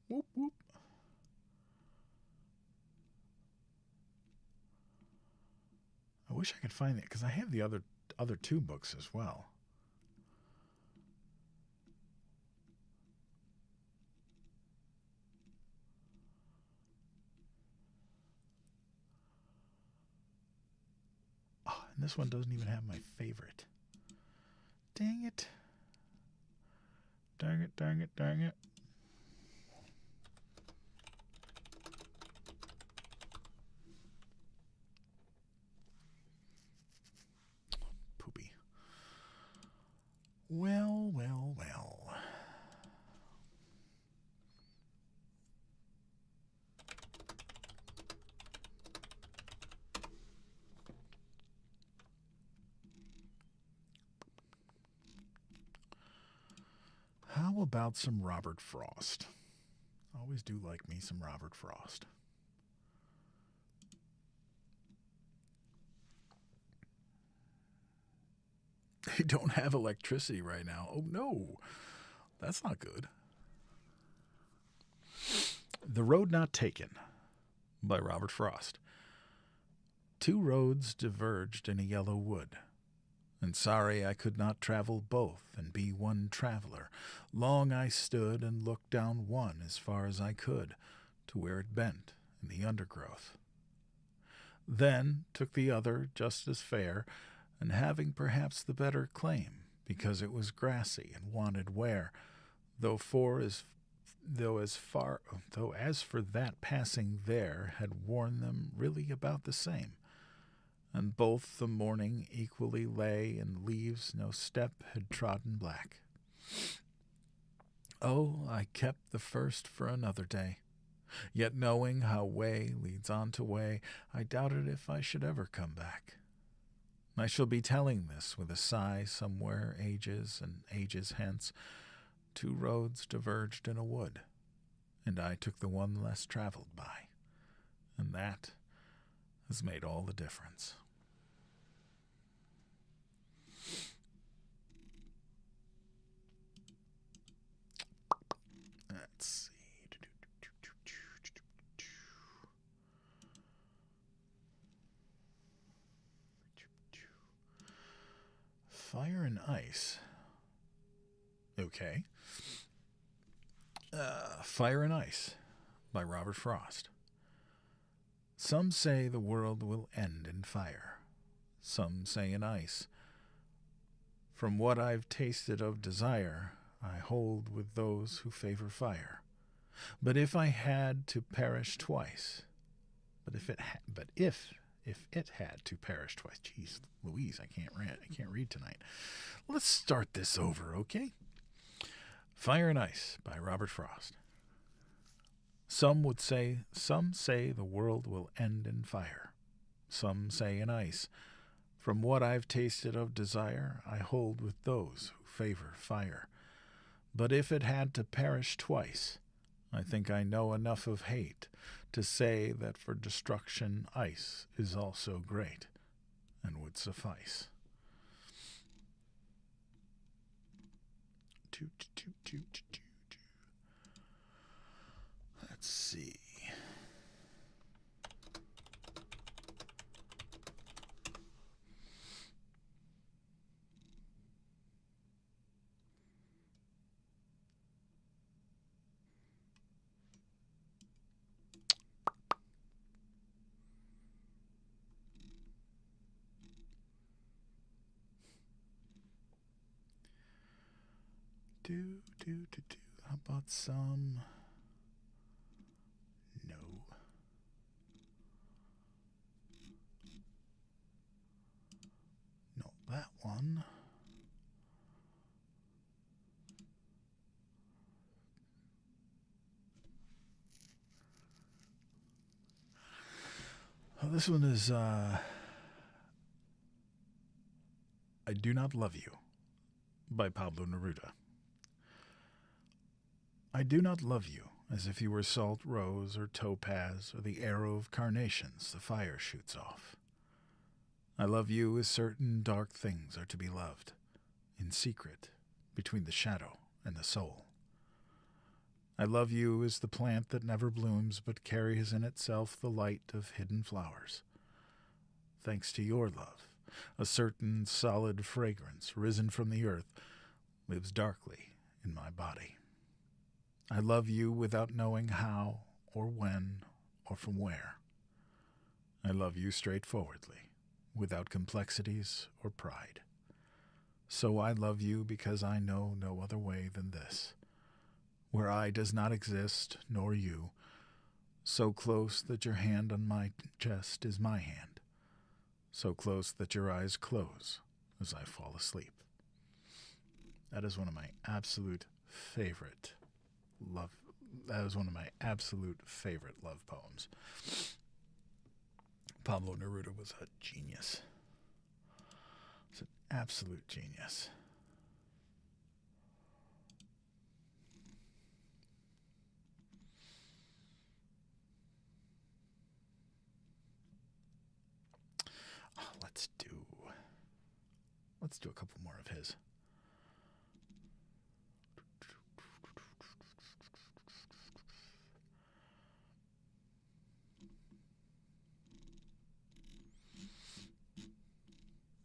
Whoop, whoop. I wish I could find it, because I have the other two books as well. Oh, and this one doesn't even have my favorite. Dang it. Dang it, dang it, dang it. Poopy. Well, well, well. How about some Robert Frost? Always do like me some Robert Frost. They don't have electricity right now. Oh no, that's not good. The Road Not Taken by Robert Frost. Two roads diverged in a yellow wood, and sorry I could not travel both and be one traveler. Long I stood and looked down one as far as I could, to where it bent in the undergrowth. Then took the other just as fair, and having perhaps the better claim, because it was grassy and wanted wear, though as for that passing there had worn them really about the same. And both the morning equally lay in leaves no step had trodden black. Oh, I kept the first for another day, yet knowing how way leads on to way, I doubted if I should ever come back. I shall be telling this with a sigh somewhere ages and ages hence. Two roads diverged in a wood, and I took the one less traveled by, And that has made all the difference. Let's see. Fire and Ice. Okay. Fire and Ice by Robert Frost. Some say the world will end in fire. Some say in ice. From what I've tasted of desire, I hold with those who favor fire. But if I had to perish twice, if it had to perish twice, geez, Louise, I can't read tonight. Let's start this over, okay? Fire and Ice by Robert Frost. Some say the world will end in fire. Some say in ice. From what I've tasted of desire, I hold with those who favor fire. But if it had to perish twice, I think I know enough of hate to say that for destruction ice is also great and would suffice. Let's see. How about some? No. No, that one. Oh, this one is, I Do Not Love You by Pablo Neruda. I do not love you as if you were salt rose or topaz or the arrow of carnations the fire shoots off. I love you as certain dark things are to be loved, in secret, between the shadow and the soul. I love you as the plant that never blooms but carries in itself the light of hidden flowers. Thanks to your love, a certain solid fragrance risen from the earth lives darkly in my body. I love you without knowing how or when or from where. I love you straightforwardly, without complexities or pride. So I love you because I know no other way than this, where I does not exist, nor you, so close that your hand on my chest is my hand, so close that your eyes close as I fall asleep. That is one of my absolute favorite love poems. Pablo Neruda was a genius. He's an absolute genius. Let's do a couple more of his.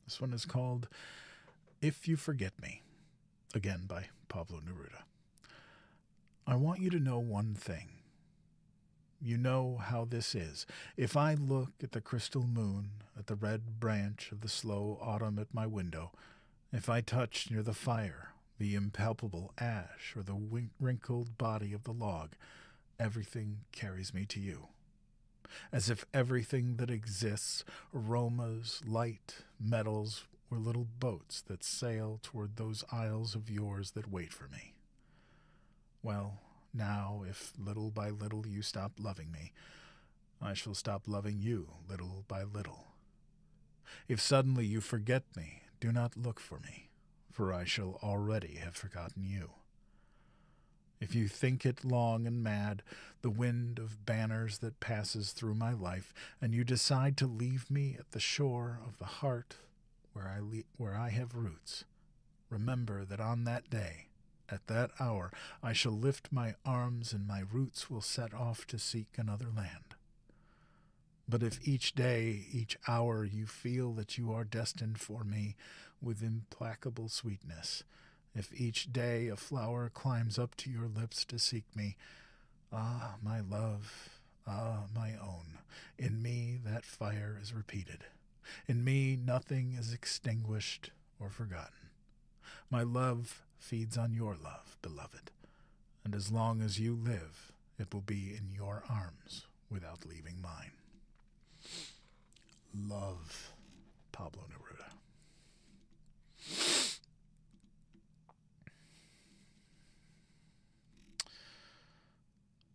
This one is called If You Forget Me, again by Pablo Neruda. I want you to know one thing. You know how this is. If I look at the crystal moon, at the red branch of the slow autumn at my window, if I touch near the fire the impalpable ash or the wrinkled body of the log, everything carries me to you. As if everything that exists, aromas, light, metals, were little boats that sail toward those isles of yours that wait for me. Well, now, if little by little you stop loving me, I shall stop loving you little by little. If suddenly you forget me, do not look for me, for I shall already have forgotten you. If you think it long and mad, the wind of banners that passes through my life, and you decide to leave me at the shore of the heart where I have roots, remember that on that day, at that hour, I shall lift my arms and my roots will set off to seek another land. But if each day, each hour, you feel that you are destined for me with implacable sweetness, if each day a flower climbs up to your lips to seek me, ah, my love, ah, my own, in me that fire is repeated. In me nothing is extinguished or forgotten. My love feeds on your love, beloved, and as long as you live, it will be in your arms without leaving mine. Love, Pablo Neruda.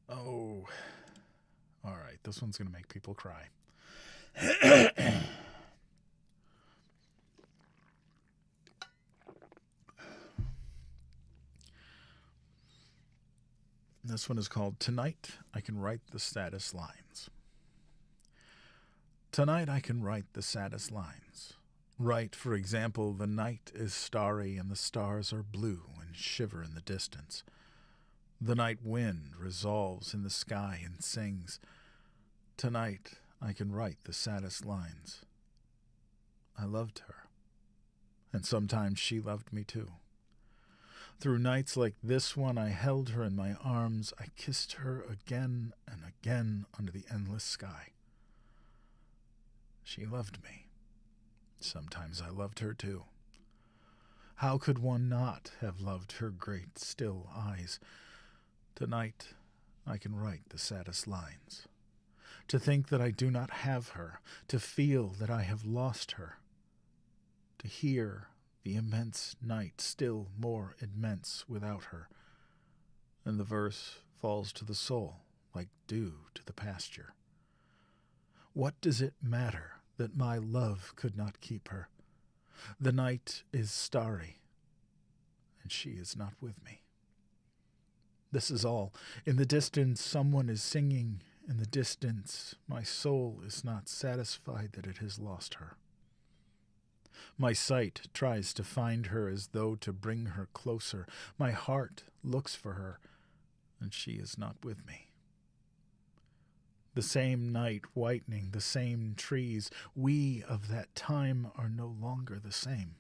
Oh, all right. This one's going to make people cry. This one is called Tonight I Can Write the Saddest Lines. Tonight I can write the saddest lines. Write, for example, the night is starry and the stars are blue and shiver in the distance. The night wind resolves in the sky and sings. Tonight I can write the saddest lines. I loved her, and sometimes she loved me too. Through nights like this one, I held her in my arms. I kissed her again and again under the endless sky. She loved me. Sometimes I loved her too. How could one not have loved her great, still eyes? Tonight I can write the saddest lines. To think that I do not have her, to feel that I have lost her, to hear the immense night still more immense without her, and the verse falls to the soul like dew to the pasture. What does it matter that my love could not keep her? The night is starry, and she is not with me. This is all. In the distance, someone is singing. In the distance, my soul is not satisfied that it has lost her. My sight tries to find her as though to bring her closer. My heart looks for her, and she is not with me. The same night whitening, the same trees, we of that time are no longer the same.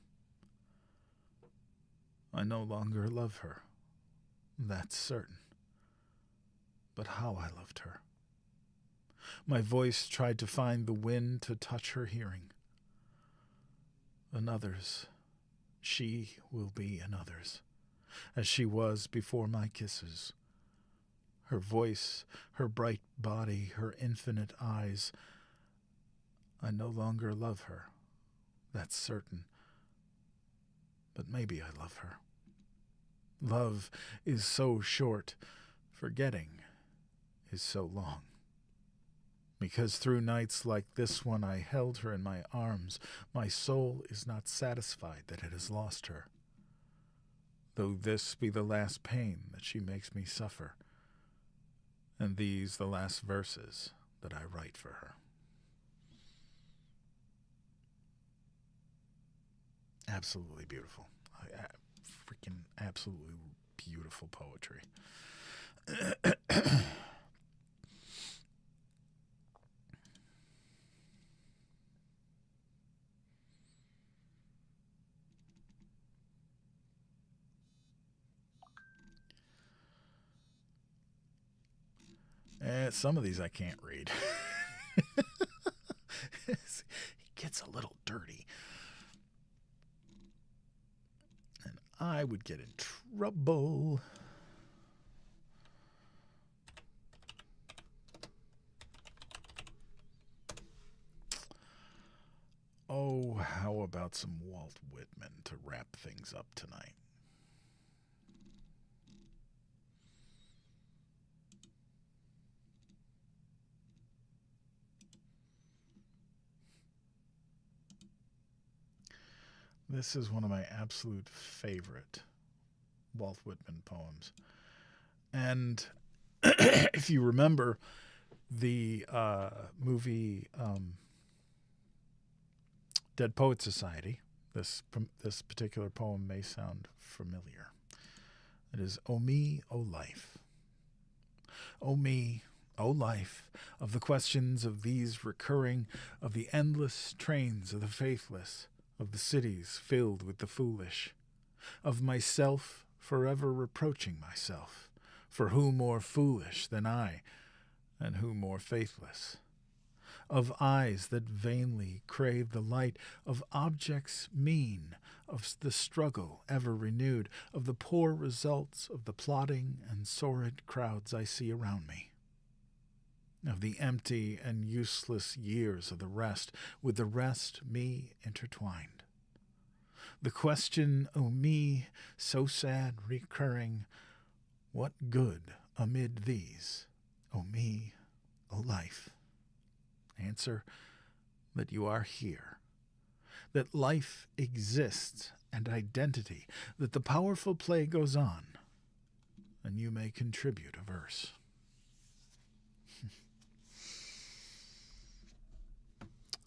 I no longer love her, that's certain. But how I loved her. My voice tried to find the wind to touch her hearing. Another's, she will be another's, as she was before my kisses. Her voice, her bright body, her infinite eyes. I no longer love her, that's certain. But maybe I love her. Love is so short, forgetting is so long. Because through nights like this one I held her in my arms, my soul is not satisfied that it has lost her. Though this be the last pain that she makes me suffer, and these the last verses that I write for her. Absolutely beautiful. Freaking absolutely beautiful poetry. Some of these I can't read. It gets a little dirty. And I would get in trouble. Oh, how about some Walt Whitman to wrap things up tonight? This is one of my absolute favorite Walt Whitman poems. And if you remember the movie Dead Poet Society, this particular poem may sound familiar. It is, O me, O life. O me, O life, of the questions of these recurring, of the endless trains of the faithless, of the cities filled with the foolish, of myself forever reproaching myself, for who more foolish than I, and who more faithless? Of eyes that vainly crave the light, of objects mean, of the struggle ever renewed, of the poor results of the plotting and sordid crowds I see around me, of the empty and useless years of the rest, with the rest me intertwined. The question, O me, so sad recurring, what good amid these, O me, O life? Answer, that you are here, that life exists and identity, that the powerful play goes on, and you may contribute a verse.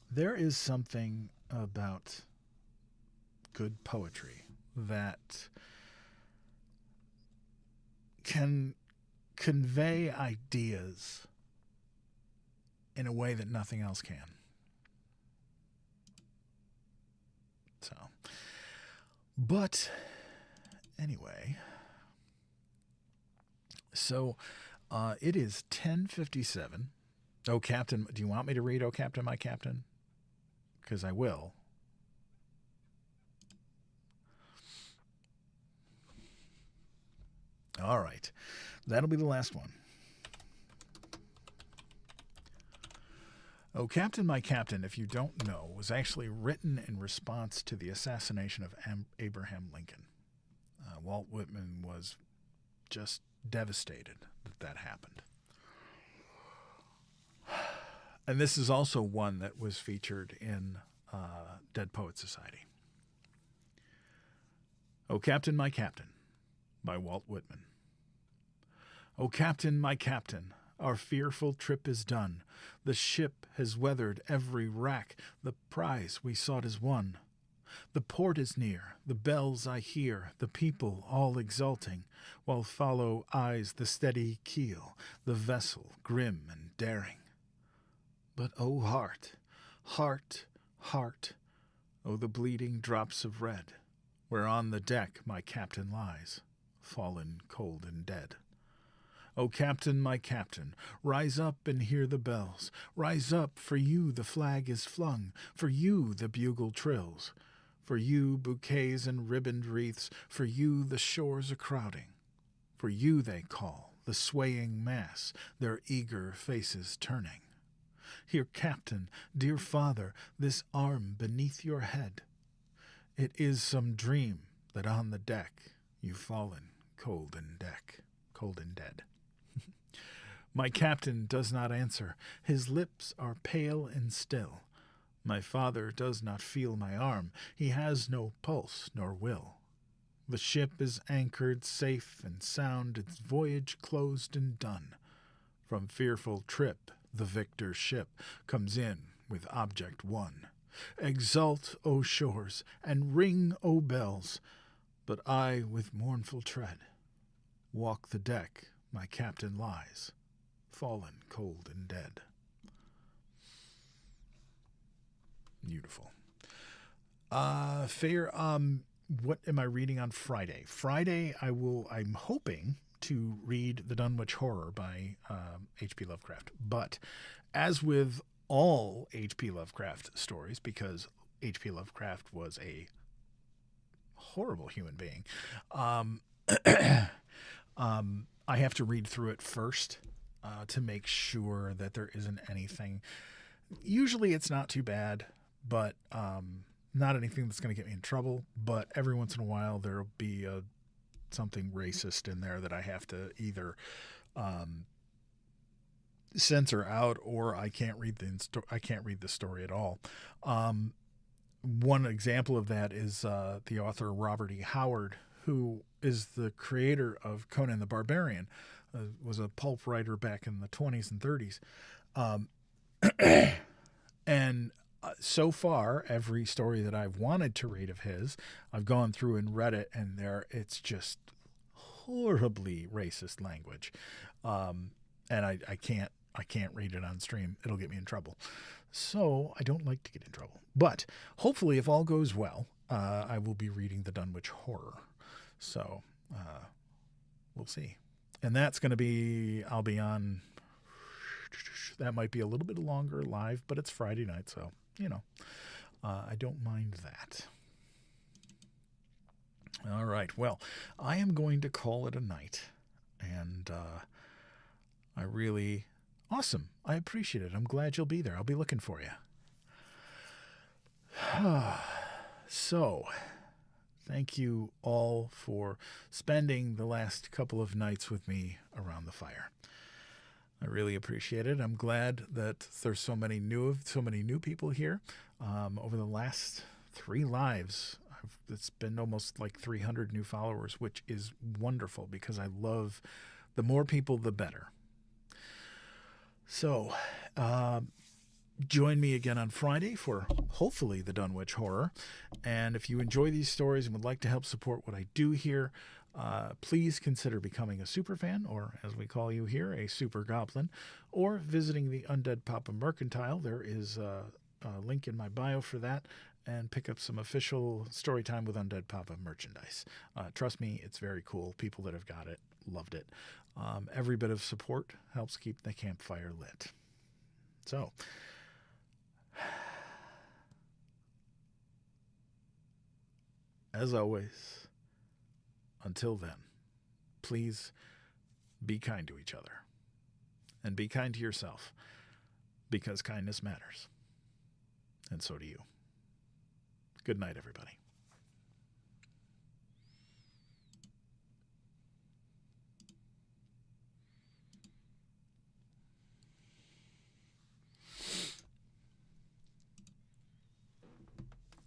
There is something about good poetry that can convey ideas in a way that nothing else can. But anyway, so it is 10:57. Oh, Captain, do you want me to read Oh, Captain, My Captain? Because I will. All right. That'll be the last one. Oh, Captain, My Captain, if you don't know, was actually written in response to the assassination of Abraham Lincoln. Walt Whitman was just devastated that happened. And this is also one that was featured in Dead Poet Society. Oh, Captain, My Captain, by Walt Whitman. Oh, Captain, my Captain, our fearful trip is done. The ship has weathered every wrack. The prize we sought is won. The port is near, the bells I hear, the people all exulting, while follow eyes the steady keel, the vessel grim and daring. But oh, heart, heart, heart, oh, the bleeding drops of red, where on the deck my captain lies, fallen cold and dead. O Captain, my Captain, rise up and hear the bells. Rise up, for you the flag is flung, for you the bugle trills, for you bouquets and ribboned wreaths, for you the shores are crowding. For you they call, the swaying mass, their eager faces turning. Here, Captain, dear father, this arm beneath your head. It is some dream that on the deck you've fallen cold and dead. My captain does not answer. His lips are pale and still. My father does not feel my arm. He has no pulse nor will. The ship is anchored safe and sound, its voyage closed and done. From fearful trip the victor ship comes in with object won. Exult, O shores, and ring, O bells, but I with mournful tread walk the deck my captain lies, fallen cold and dead. Beautiful. Fair, what am I reading on Friday? Friday I'm hoping to read The Dunwich Horror by H.P. Lovecraft. But as with all H.P. Lovecraft stories, because H.P. Lovecraft was a horrible human being, I have to read through it first to make sure that there isn't anything. Usually it's not too bad, but not anything that's going to get me in trouble. But every once in a while there'll be something racist in there that I have to either censor out, or I can't read the story at all. One example of that is the author Robert E. Howard, who is the creator of Conan the Barbarian, was a pulp writer back in the 20s and 30s. And so far, every story that I've wanted to read of his, I've gone through and read it, and it's just horribly racist language, and I can't read it on stream. It'll get me in trouble. So I don't like to get in trouble. But hopefully, if all goes well, I will be reading the Dunwich Horror. So we'll see. And that's going to be, I'll be on, that might be a little bit longer live, but it's Friday night, so, I don't mind that. All right, well, I am going to call it a night, and awesome. I appreciate it. I'm glad you'll be there. I'll be looking for you. So, thank you all for spending the last couple of nights with me around the fire. I really appreciate it. I'm glad that there's so many new people here. Over the last 3 lives, it's been almost like 300 new followers, which is wonderful because I love the more people, the better. So, join me again on Friday for hopefully the Dunwich Horror. And if you enjoy these stories and would like to help support what I do here, please consider becoming a super fan, or as we call you here, a super goblin, or visiting the UndeadPapa Mercantile. There is a link in my bio for that, and pick up some official Storytime with UndeadPapa merchandise. Trust me, it's very cool. People that have got it loved it. Every bit of support helps keep the campfire lit. So, as always, until then, please be kind to each other. And be kind to yourself, because kindness matters. And so do you. Good night, everybody.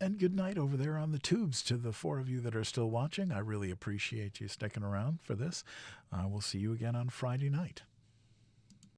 And good night over there on the tubes to the 4 of you that are still watching. I really appreciate you sticking around for this. We'll see you again on Friday night.